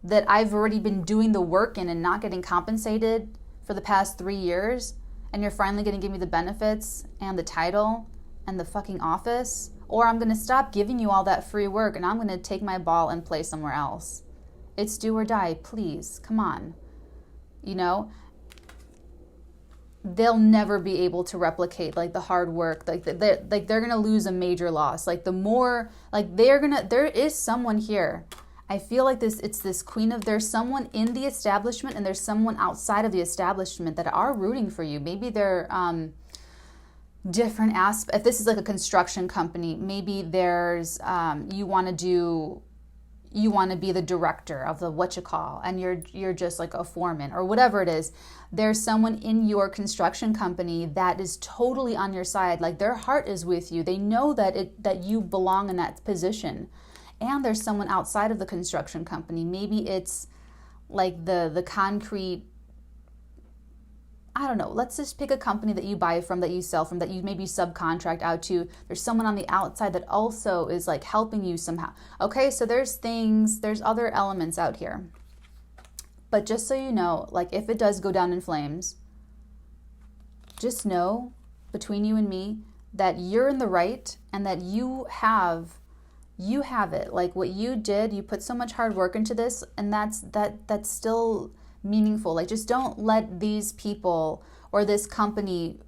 that I've already been doing the work in and not getting compensated for the past 3 years, and you're finally going to give me the benefits and the title and the fucking office, or I'm going to stop giving you all that free work and I'm going to take my ball and play somewhere else. It's do or die, please, come on. You know, they'll never be able to replicate like the hard work. Like they're going to lose a major loss. Like, the more, like, there is someone here. I feel like it's this there's someone in the establishment and there's someone outside of the establishment that are rooting for you. Maybe they're different aspects. If this is like a construction company, maybe there's, you want to be the director of the and you're just like a foreman or whatever it is. There's someone in your construction company that is totally on your side. Like, their heart is with you. They know that you belong in that position. And there's someone outside of the construction company. Maybe it's like the concrete, I don't know. Let's just pick a company that you buy from, that you sell from, that you maybe subcontract out to. There's someone on the outside that also is like helping you somehow. Okay, so there's other elements out here. But just so you know, like, if it does go down in flames, just know, between you and me, that you're in the right and that you have it. Like what you did, you put so much hard work into this, and that's still meaningful. Like just don't let these people or this company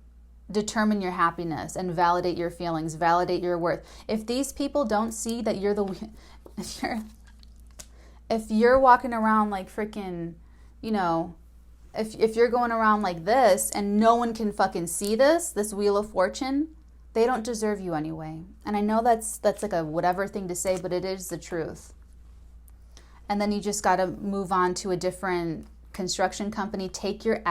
determine your happiness and validate your feelings, validate your worth. If these people don't see that you're if you're walking around like freaking, you know, if you're going around like this and no one can fucking see this Wheel of Fortune, they don't deserve you anyway. And I know that's like a whatever thing to say, but it is the truth. And then you just got to move on to a different construction company. Take your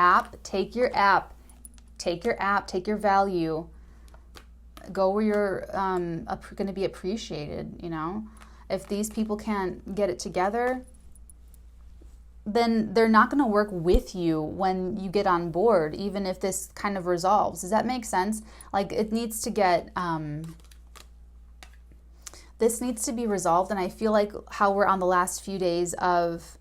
value. Go where you're going to be appreciated, you know. If these people can't get it together, then they're not going to work with you when you get on board, even if this kind of resolves. Does that make sense? Like it needs to get, this needs to be resolved. And I feel like how we're on the last few days of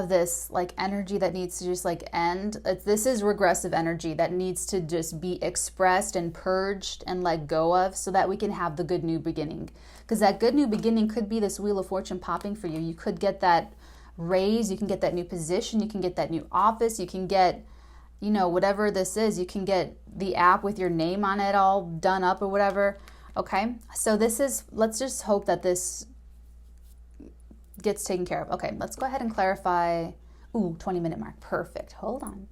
this like energy that needs to just like end. This is regressive energy that needs to just be expressed and purged and let go of so that we can have the good new beginning. Because that good new beginning could be this Wheel of Fortune popping for you. You could get that raise, you can get that new position, you can get that new office, you can get, you know, whatever this is, you can get the app with your name on it all done up or whatever. Okay, so this is, let's just hope that this gets taken care of. Okay, let's go ahead and clarify. Ooh, 20-minute mark, perfect. Hold on.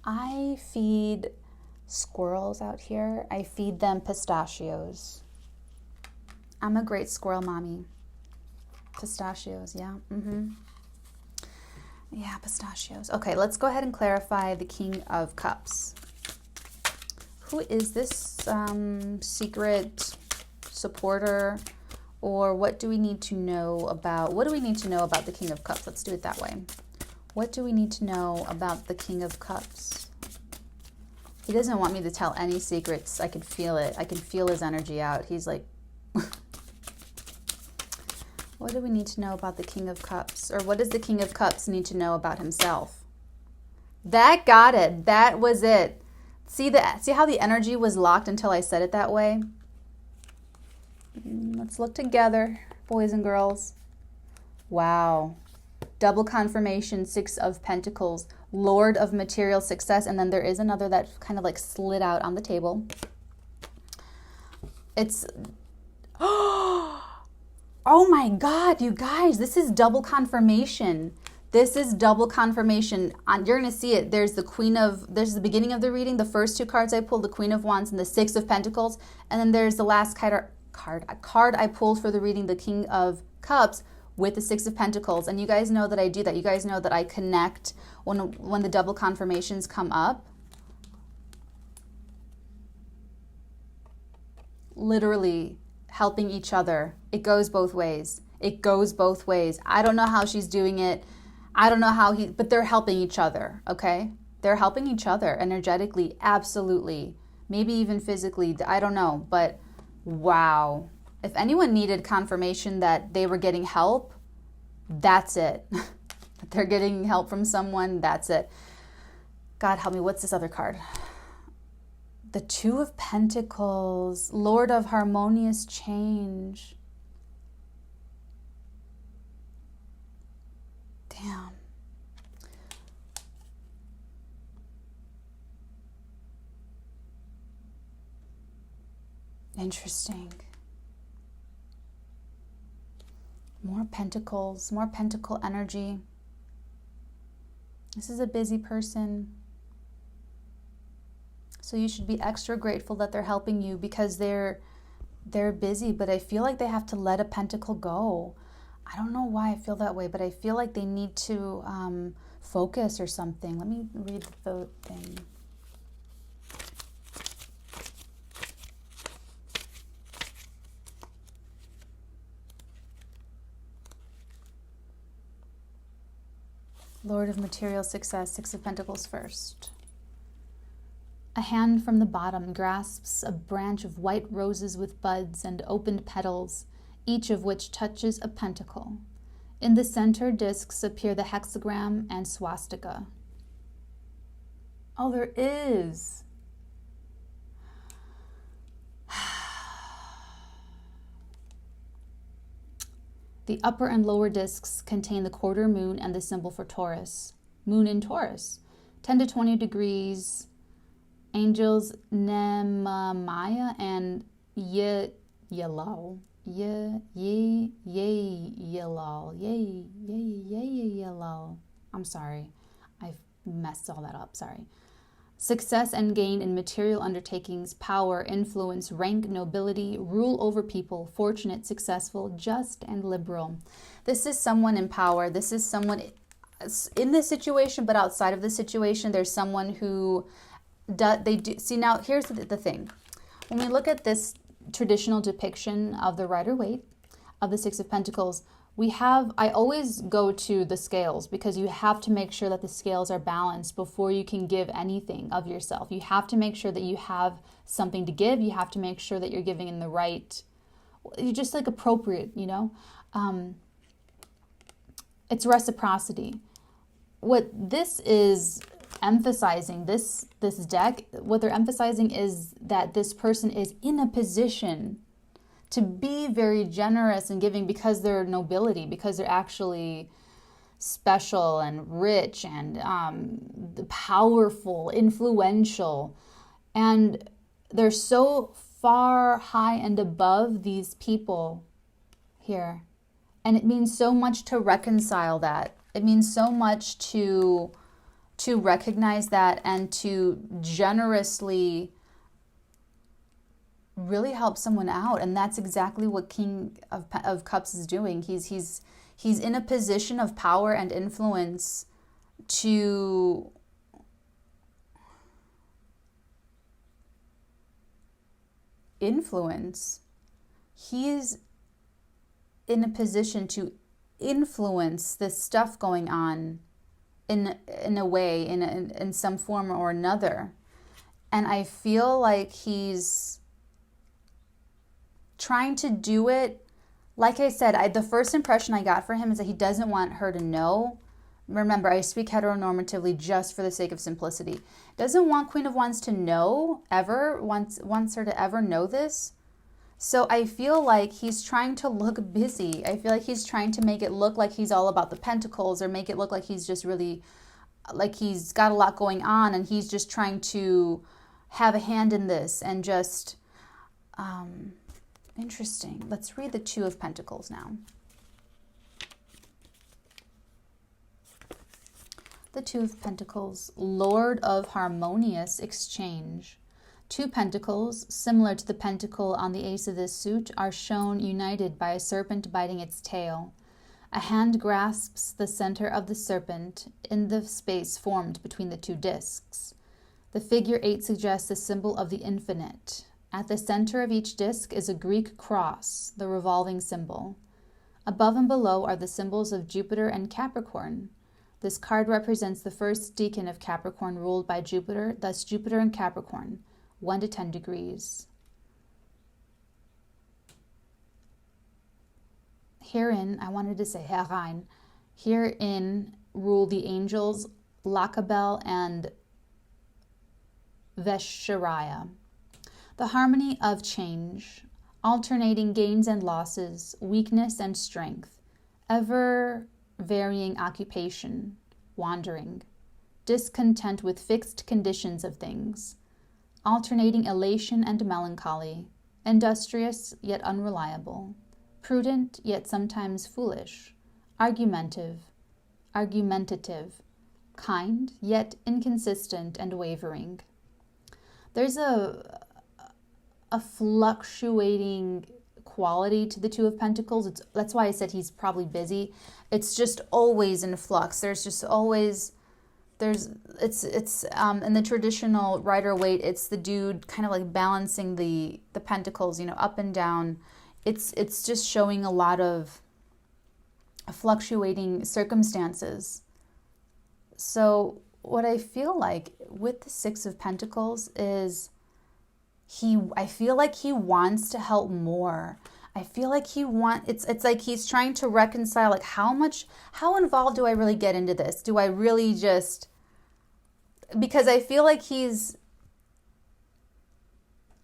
I feed squirrels out here. I feed them pistachios. I'm a great squirrel mommy. Pistachios, yeah. Yeah, pistachios. Okay, let's go ahead and clarify the King of Cups. Who is this secret supporter, or what do we need to know about? What do we need to know about the King of Cups? Let's do it that way. What do we need to know about the King of Cups? He doesn't want me to tell any secrets. I can feel it. I can feel his energy out. He's like, what do we need to know about the King of Cups? Or what does the King of Cups need to know about himself? That got it. That was it. See how the energy was locked until I said it that way? Let's look together, boys and girls. Wow. Double confirmation, 6 of Pentacles, Lord of material success. And then there is another that kind of like slid out on the table. It's... Oh my God, you guys, this is double confirmation. This is double confirmation. You're going to see it. There's the beginning of the reading, the first 2 cards I pulled, the Queen of Wands and the 6 of Pentacles. And then there's the last card I pulled for the reading, the King of Cups with the 6 of Pentacles. And you guys know that I do that. You guys know that I connect when the double confirmations come up. Literally helping each other. It goes both ways. It goes both ways. I don't know how she's doing it. I don't know how but they're helping each other, okay? They're helping each other energetically, absolutely. Maybe even physically, I don't know, but wow. If anyone needed confirmation that they were getting help, that's it. If they're getting help from someone, that's it. God help me, what's this other card? The 2 of Pentacles, Lord of harmonious change. Damn. Interesting. More pentacles, more pentacle energy. This is a busy person. So you should be extra grateful that they're helping you because they're busy, but I feel like they have to let a pentacle go. I don't know why I feel that way, but I feel like they need to focus or something. Let me read the thing. Lord of material success, 6 of Pentacles first. A hand from the bottom grasps a branch of white roses with buds and opened petals, each of which touches a pentacle. In the center discs appear the hexagram and swastika. Oh, there is. The upper and lower discs contain the quarter moon and the symbol for Taurus. Moon in Taurus. 10 to 20 degrees. Angels Nehemiah and Yelal. Yelal. I'm sorry. I've messed all that up. Sorry. Success and gain in material undertakings, power, influence, rank, nobility, rule over people, fortunate, successful, just, and liberal. This is someone in power. This is someone in this situation, but outside of the situation. There's someone who see, now here's the thing. When we look at this traditional depiction of the Rider-Waite of the Six of Pentacles, I always go to the scales, because you have to make sure that the scales are balanced before you can give anything of yourself. You have to make sure that you have something to give. You have to make sure that you're giving in the right, you just like appropriate, you know. It's reciprocity. What this is emphasizing, this deck, what they're emphasizing is that this person is in a position to be very generous and giving, because they're nobility, because they're actually special and rich and powerful, influential. And they're so far high and above these people here. And it means so much to reconcile that. It means so much to recognize that and to generously really help someone out. And that's exactly what King of Cups is doing. He's in a position of power and influence to influence. He's in a position to influence this stuff going on in a way, in some form or another. And I feel like he's trying to do it. Like I said, the first impression I got for him is that he doesn't want her to know. Remember, I speak heteronormatively just for the sake of simplicity. Doesn't want Queen of Wands to know ever, wants her to ever know this. So I feel like he's trying to look busy. I feel like he's trying to make it look like he's all about the pentacles, or make it look like he's just really, like he's got a lot going on, and he's just trying to have a hand in this and just, interesting. Let's read the Two of Pentacles now. The Two of Pentacles, Lord of Harmonious Exchange. Two pentacles, similar to the pentacle on the ace of this suit, are shown united by a serpent biting its tail. A hand grasps the center of the serpent in the space formed between the two discs. The figure 8 suggests the symbol of the infinite. At the center of each disc is a Greek cross, the revolving symbol. Above and below are the symbols of Jupiter and Capricorn. This card represents the first decan of Capricorn ruled by Jupiter, thus Jupiter and Capricorn, 1 to 10 degrees. Herein, I wanted to say herein, herein rule the angels Lacabel and Veshariah. The harmony of change, alternating gains and losses, weakness and strength, ever varying occupation, wandering, discontent with fixed conditions of things, alternating elation and melancholy, industrious yet unreliable, prudent yet sometimes foolish, argumentative, kind yet inconsistent and wavering. There's a fluctuating quality to the Two of Pentacles. That's why I said he's probably busy. It's just always in flux. There's just always, it's in the traditional Rider-Waite, it's the dude kind of like balancing the pentacles, you know, up and down. It's just showing a lot of fluctuating circumstances. So what I feel like with the Six of Pentacles is I feel like he wants to help more. I feel like it's like he's trying to reconcile, like how involved do I really get into this? Do I really just, because I feel like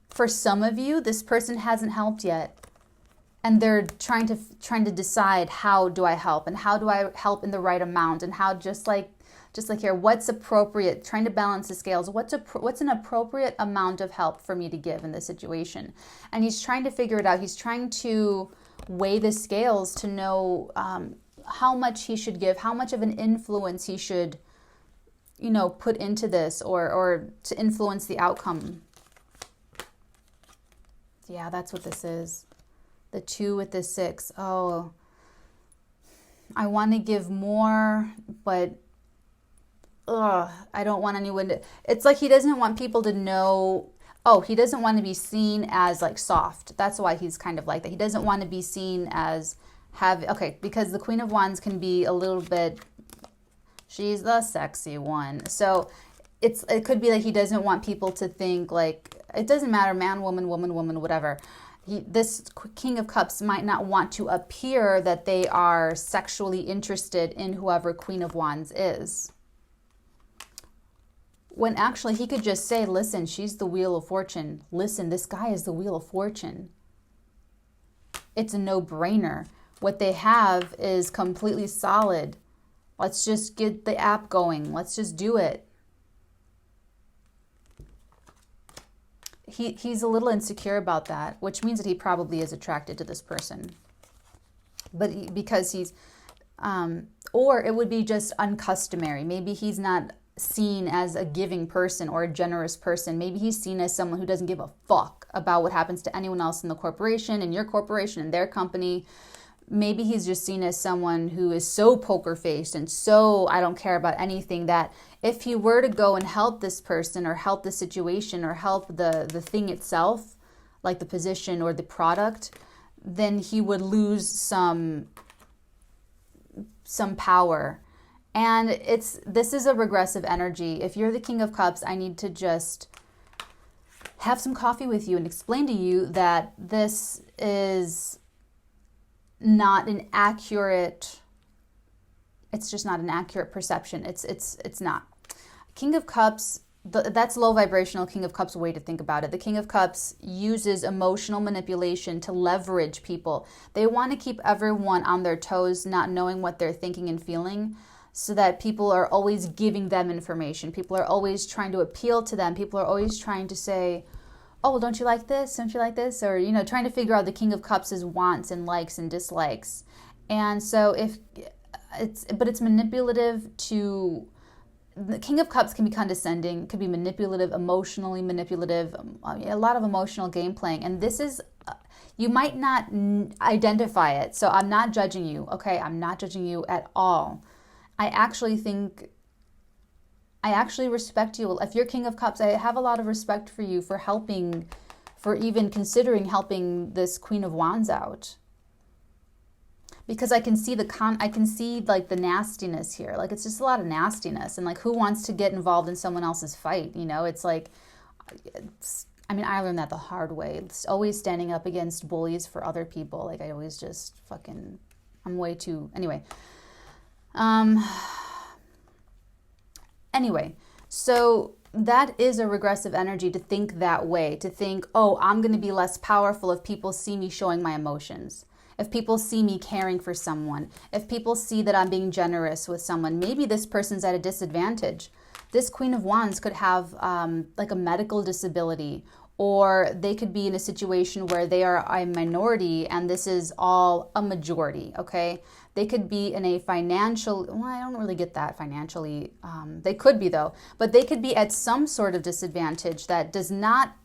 for some of you, this person hasn't helped yet. and they're trying to decide, how do I help, and how do I help in the right amount, and how, just like here, what's appropriate, trying to balance the scales, what's an appropriate amount of help for me to give in this situation. And he's trying to figure it out. He's trying to weigh the scales to know how much he should give, how much of an influence he should, put into this, or to influence the outcome. Yeah, that's what this is. The 2 with the 6. Oh, I want to give more, but I don't want anyone to, it's like he doesn't want people to know. Oh, he doesn't want to be seen as like soft. That's why he's kind of like that. He doesn't want to be seen as because the Queen of Wands can be a little bit, she's the sexy one. So it could be like he doesn't want people to think like, it doesn't matter, man, woman, whatever. This King of Cups might not want to appear that they are sexually interested in whoever Queen of Wands is. When actually he could just say, listen, she's the Wheel of Fortune. Listen, this guy is the Wheel of Fortune. It's a no-brainer. What they have is completely solid. Let's just get the app going. Let's just do it. He's a little insecure about that, which means that he probably is attracted to this person. But because he's, or it would be just uncustomary. Maybe he's not seen as a giving person or a generous person. Maybe he's seen as someone who doesn't give a fuck about what happens to anyone else in the corporation, in your corporation, in their company. Maybe he's just seen as someone who is so poker-faced and so I don't care about anything, that if he were to go and help this person or help the situation or help the thing itself, like the position or the product, then he would lose some power. And this is a regressive energy. If you're the King of Cups, I need to just have some coffee with you and explain to you that this is not an accurate, it's just not an accurate perception. It's not. King of Cups, that's low vibrational King of Cups way to think about it. The King of Cups uses emotional manipulation to leverage people. They want to keep everyone on their toes, not knowing what they're thinking and feeling, so that people are always giving them information. People are always trying to appeal to them. People are always trying to say, oh, well, don't you like this? Don't you like this? Or, trying to figure out the King of Cups' wants and likes and dislikes. And so it's manipulative to, the King of Cups can be condescending, could be manipulative, emotionally manipulative, a lot of emotional game playing. And this is, you might not identify it. So I'm not judging you, okay? I'm not judging you at all. I actually respect you. If you're King of Cups, I have a lot of respect for you for helping, for even considering helping this Queen of Wands out. Because I can see like the nastiness here. Like it's just a lot of nastiness, and like who wants to get involved in someone else's fight? It's like, I learned that the hard way. It's always standing up against bullies for other people. Like I always just I'm way too, anyway. Anyway, so that is a regressive energy to think that way, to think, oh, I'm going to be less powerful if people see me showing my emotions, if people see me caring for someone, if people see that I'm being generous with someone. Maybe this person's at a disadvantage. This Queen of Wands could have like a medical disability, or they could be in a situation where they are a minority and this is all a majority, okay? They could be in a financial, well, I don't really get that financially. They could be though, but they could be at some sort of disadvantage that does not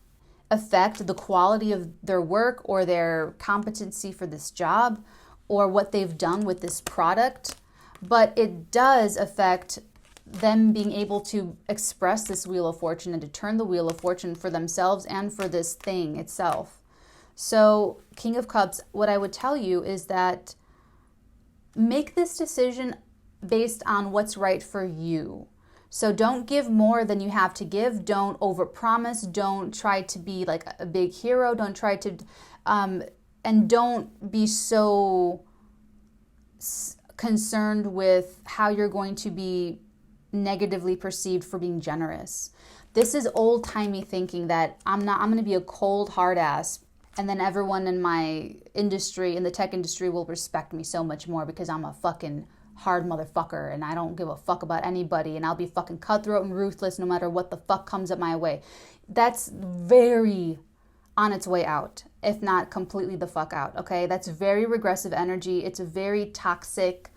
affect the quality of their work or their competency for this job or what they've done with this product, but it does affect them being able to express this Wheel of Fortune and to turn the Wheel of Fortune for themselves and for this thing itself. So, King of Cups, what I would tell you is that make this decision based on what's right for you. So don't give more than you have to give. Don't overpromise. Don't try to be like a big hero. Don't try to, and don't be so concerned with how you're going to be negatively perceived for being generous. This is old-timey thinking that I'm going to be a cold, hard ass And then everyone in my industry, in the tech industry, will respect me so much more because I'm a fucking hard motherfucker and I don't give a fuck about anybody, and I'll be fucking cutthroat and ruthless no matter what the fuck comes at my way. That's very on its way out, if not completely the fuck out, okay? That's very regressive energy. It's a very toxic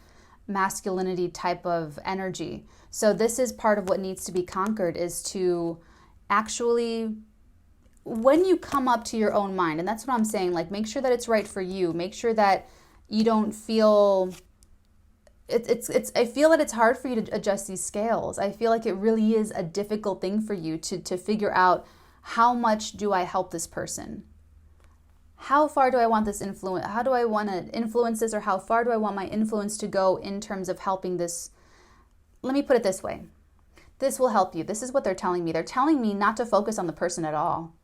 masculinity type of energy. So this is part of what needs to be conquered, is to actually, when you come up to your own mind, and that's what I'm saying, like, make sure that it's right for you. Make sure that you don't feel, I feel that it's hard for you to adjust these scales. I feel like it really is a difficult thing for you to figure out, how much do I help this person? How far do I want this influence? How do I want to influence this, or how far do I want my influence to go in terms of helping this? Let me put it this way. This will help you. This is what they're telling me. They're telling me not to focus on the person at all.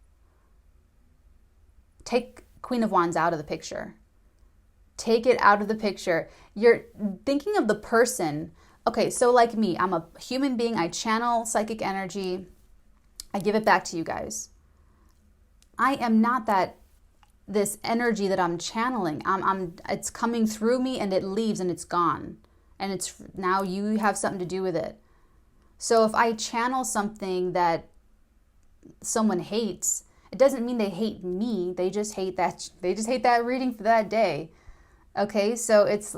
Take Queen of Wands out of the picture. Take it out of the picture. You're thinking of the person. Okay, so like me, I'm a human being. I channel psychic energy. I give it back to you guys. I am not this energy that I'm channeling. It's coming through me and it leaves and it's gone. And it's now you have something to do with it. So if I channel something that someone hates, it doesn't mean they hate me. They just hate that reading for that day. Okay? So it's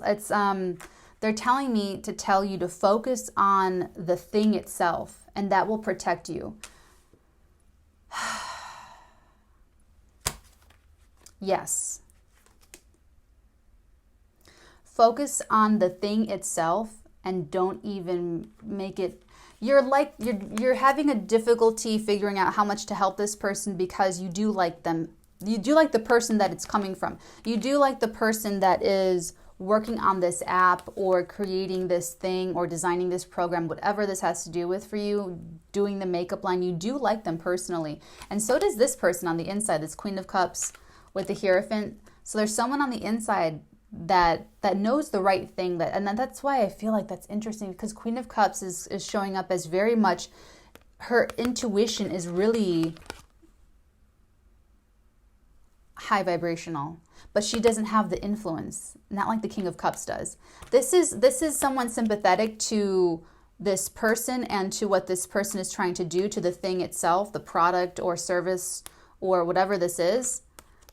they're telling me to tell you to focus on the thing itself, and that will protect you. Yes. Focus on the thing itself and don't even make it, you're having a difficulty figuring out how much to help this person because you do like them. You do like the person that it's coming from. You do like the person that is working on this app or creating this thing or designing this program, whatever this has to do with for you, doing the makeup line. You do like them personally. And so does this person on the inside, this Queen of Cups with the Hierophant. So there's someone on the inside that knows the right thing, and that's why I feel like that's interesting, because Queen of Cups is showing up as very much, her intuition is really high vibrational, but she doesn't have the influence, not like the King of Cups does. This is someone sympathetic to this person and to what this person is trying to do to the thing itself, the product or service or whatever this is,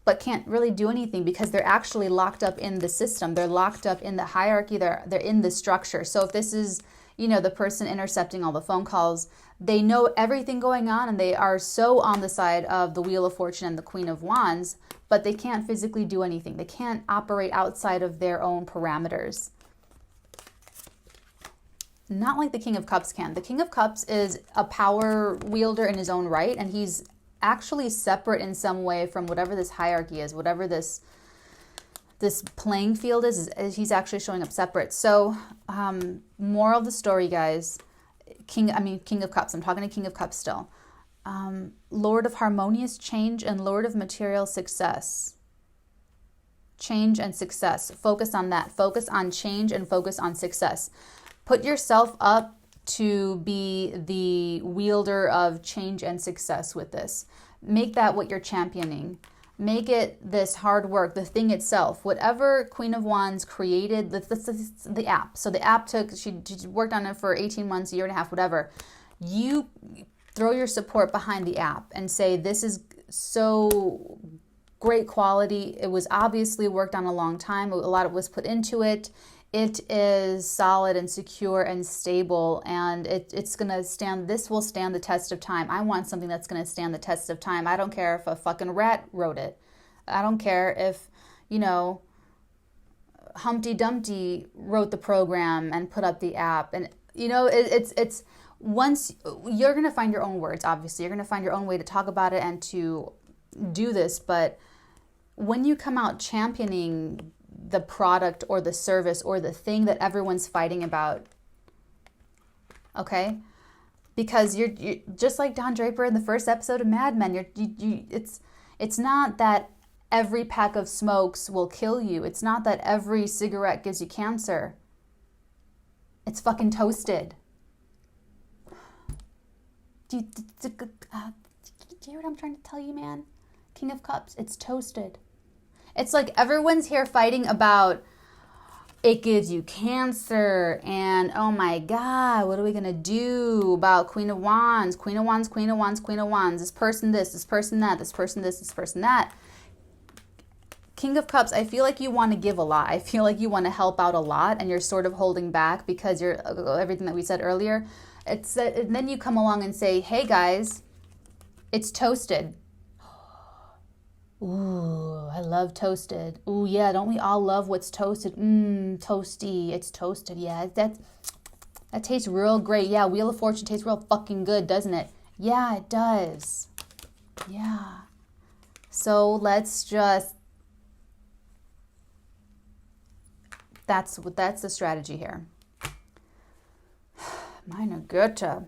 but can't really do anything because they're actually locked up in the system. They're locked up in the hierarchy. They're in the structure. So if this is, the person intercepting all the phone calls, they know everything going on and they are so on the side of the Wheel of Fortune and the Queen of Wands, but they can't physically do anything. They can't operate outside of their own parameters. Not like the King of Cups can. The King of Cups is a power wielder in his own right, and he's actually separate in some way from whatever this hierarchy is, whatever this playing field is, he's actually showing up separate. So, moral of the story, guys, King of Cups, I'm talking to King of Cups still. Lord of harmonious change and Lord of material success. Change and success. Focus on that. Focus on change and focus on success. Put yourself up to be the wielder of change and success with this. Make that what you're championing. Make it this hard work, the thing itself. Whatever Queen of Wands created, the app. So the app she worked on it for 18 months, a year and a half, whatever. You throw your support behind the app and say, this is so great quality. It was obviously worked on a long time. A lot was put into it. It is solid and secure and stable, and it's going to stand, this will stand the test of time. I want something that's going to stand the test of time. I don't care if a fucking rat wrote it. I don't care if, Humpty Dumpty wrote the program and put up the app. And, it's once you're going to find your own words, obviously. You're going to find your own way to talk about it and to do this. But when you come out championing the product or the service or the thing that everyone's fighting about, okay? Because you're just like Don Draper in the first episode of Mad Men. It's not that every pack of smokes will kill you. It's not that every cigarette gives you cancer. It's fucking toasted. Do you hear what I'm trying to tell you, man? King of Cups, it's toasted. It's like everyone's here fighting about it gives you cancer and oh my God, what are we going to do about Queen of Wands, Queen of Wands, Queen of Wands, Queen of Wands, this person this person that, this person this person that. King of Cups, I feel like you want to give a lot. I feel like you want to help out a lot and you're sort of holding back because you're everything that we said earlier. And then you come along and say, hey guys, it's toasted. Ooh, I love toasted. Ooh, yeah, don't we all love what's toasted? Toasty. It's toasted. Yeah, that tastes real great. Yeah, Wheel of Fortune tastes real fucking good, doesn't it? Yeah, it does. Yeah. So let's just... That's the strategy here. Meine Güte.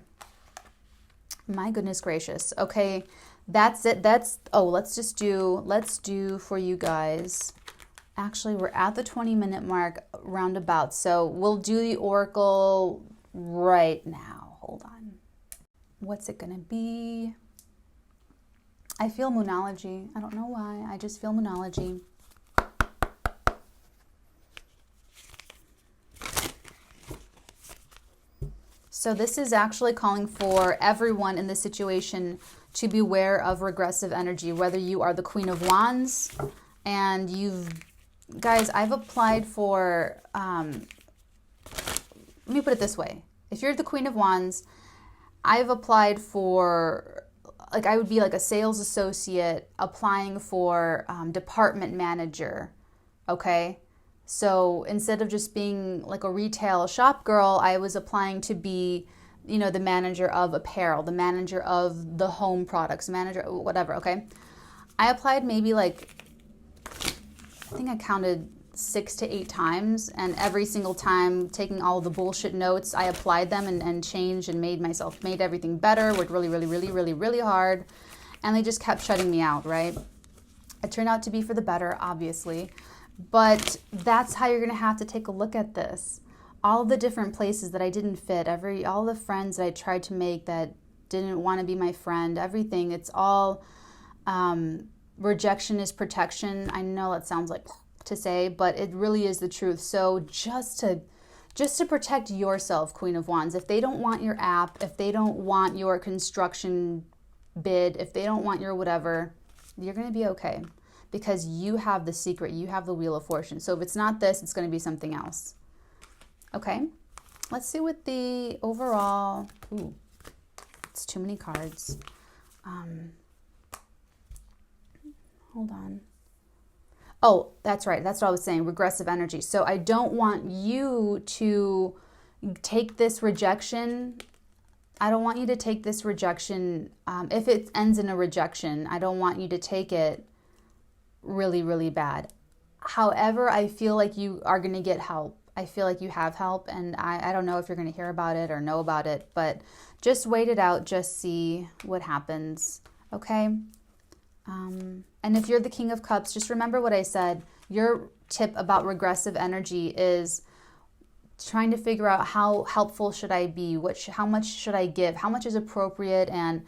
My goodness gracious. Okay. That's it. Let's do for you guys. Actually, we're at the 20-minute mark roundabout. So we'll do the oracle right now. Hold on. What's it going to be? I feel moonology. I don't know why. I just feel moonology. So this is actually calling for everyone in this situation to be aware of regressive energy, whether you are the Queen of Wands and guys, I've applied for, let me put it this way. If you're the Queen of Wands, I've applied for, like I would be like a sales associate applying for department manager, okay? So instead of just being like a retail shop girl, I was applying to be, the manager of apparel, the manager of the home products, manager, whatever, okay? I applied maybe I think I counted 6 to 8 times, and every single time taking all the bullshit notes, I applied them and changed and made everything better, worked really, really, really, really, really hard, and they just kept shutting me out, right? It turned out to be for the better, obviously, but that's how you're gonna have to take a look at this. All the different places that I didn't fit, all the friends that I tried to make that didn't want to be my friend, everything, it's all rejection is protection. I know that sounds like to say, but it really is the truth. So just to protect yourself, Queen of Wands, if they don't want your app, if they don't want your construction bid, if they don't want your whatever, you're going to be okay because you have the secret, you have the Wheel of Fortune. So if it's not this, it's going to be something else. Okay, let's see what the overall, it's too many cards. Hold on. Oh, that's right. That's what I was saying, regressive energy. So I don't want you to take this rejection. I don't want you to take this rejection. If it ends in a rejection, I don't want you to take it really, really bad. However, I feel like you are going to get help. I feel like you have help, and I don't know if you're going to hear about it or know about it, but just wait it out, just see what happens, okay? And if you're the King of Cups, just remember what I said. Your tip about regressive energy is trying to figure out how helpful should I be, how much should I give, how much is appropriate, and,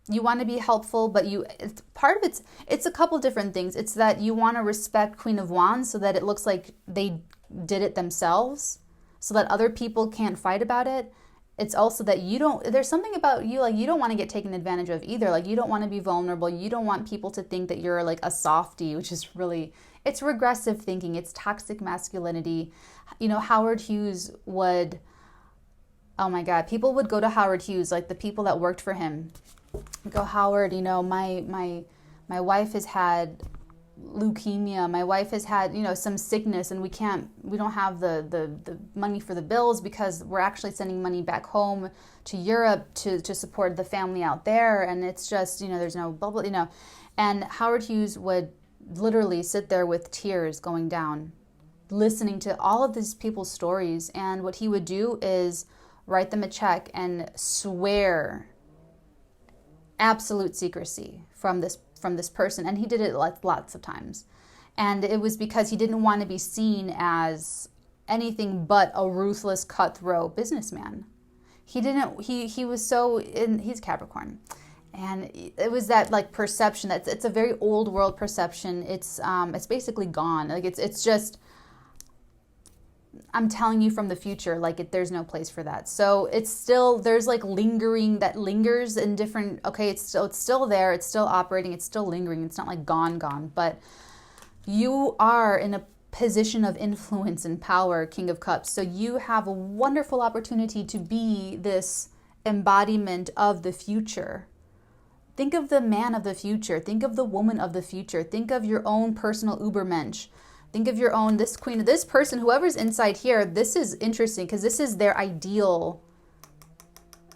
you want to be helpful, but it's a couple different things. It's that you want to respect Queen of Wands so that it looks like they did it themselves, so that other people can't fight about it. It's also that there's something about you, like you don't want to get taken advantage of either. Like you don't want to be vulnerable. You don't want people to think that you're like a softie, which is really, it's regressive thinking. It's toxic masculinity. Howard Hughes would, oh my God, people would go to Howard Hughes, like the people that worked for him. Go, Howard, my wife has had leukemia. My wife has had, some sickness, and we don't have the money for the bills because we're actually sending money back home to Europe to support the family out there. And it's just, there's no bubble, and Howard Hughes would literally sit there with tears going down, listening to all of these people's stories. And what he would do is write them a check and swear absolute secrecy from this person, and he did it lots of times, and it was because he didn't want to be seen as anything but a ruthless, cutthroat businessman. He's Capricorn, And it was that like perception that it's a very old world perception. It's basically gone. Like it's just, I'm telling you from the future, like there's no place for that. So it's still, there's like that lingers in different, okay, it's still there, it's still operating, it's still lingering. It's not like gone, but you are in a position of influence and power, King of Cups. So you have a wonderful opportunity to be this embodiment of the future. Think of the man of the future. Think of the woman of the future. Think of your own personal Übermensch. Think of your own, this queen, this person, whoever's inside here. This is interesting because this is their ideal.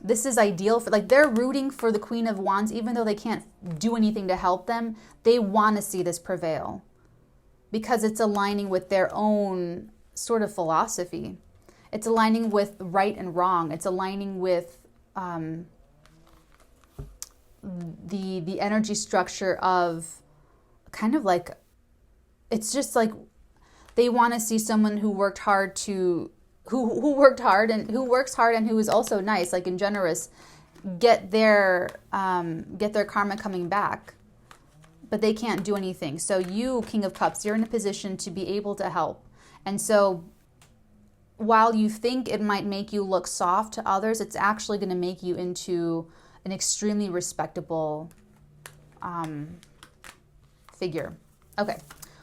This is ideal for, like, they're rooting for the Queen of Wands, even though they can't do anything to help them. They want to see this prevail because it's aligning with their own sort of philosophy. It's aligning with right and wrong. It's aligning with the energy structure of kind of like, it's just like they want to see someone who worked hard who works hard and who is also nice, like, and generous, get their karma coming back, but they can't do anything. So you, King of Cups, you're in a position to be able to help. And so while you think it might make you look soft to others, it's actually going to make you into an extremely respectable figure. Okay.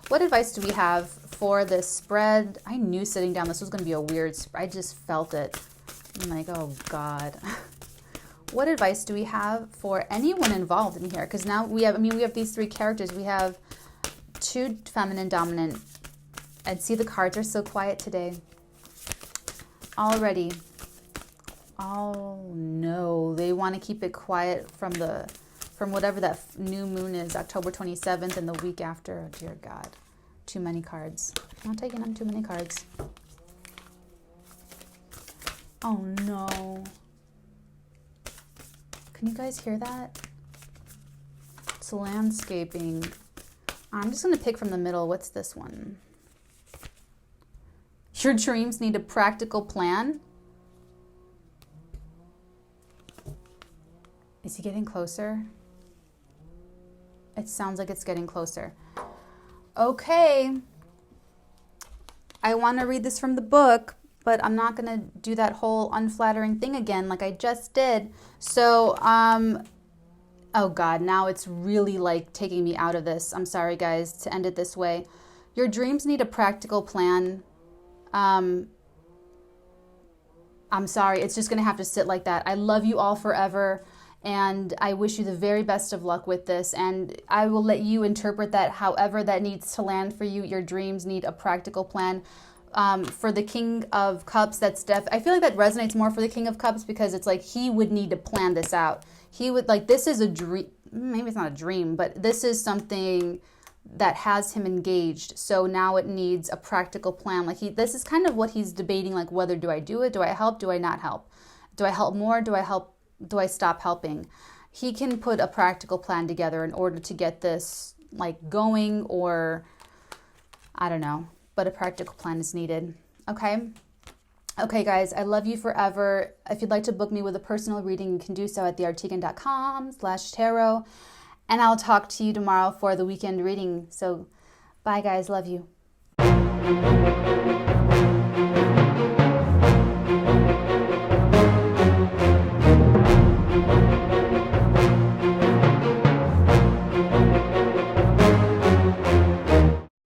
What advice do we have for this spread? I knew sitting down this was going to be a weird spread. I just felt it. I'm like, oh God. What advice do we have for anyone involved in here? Because now we have these three characters. We have two feminine dominant. And see, the cards are so quiet today. Already. Oh no, they want to keep it quiet from whatever that new moon is, October 27th, and the week after. Oh dear God, too many cards. I'm not taking on too many cards. Oh no. Can you guys hear that? It's landscaping. I'm just going to pick from the middle. What's this one? Your dreams need a practical plan. Is he getting closer? It sounds like it's getting closer. Okay. I want to read this from the book, but I'm not going to do that whole unflattering thing again like I just did. So, oh God, now it's really like taking me out of this. I'm sorry, guys, to end it this way. Your dreams need a practical plan. I'm sorry. It's just going to have to sit like that. I love you all forever. And I wish you the very best of luck with this. And I will let you interpret that however that needs to land for you. Your dreams need a practical plan. For the King of Cups, I feel like that resonates more for the King of Cups because it's like he would need to plan this out. He would, like, this is a dream. Maybe it's not a dream, but this is something that has him engaged. So now it needs a practical plan. Like this is kind of what he's debating, like, whether do I do it? Do I help? Do I not help? Do I help more? Do I stop helping? He can put a practical plan together in order to get this like going, or I don't know, but a practical plan is needed. Okay. Okay, guys, I love you forever. If you'd like to book me with a personal reading, you can do so at theartigan.com/tarot. And I'll talk to you tomorrow for the weekend reading. So bye, guys. Love you.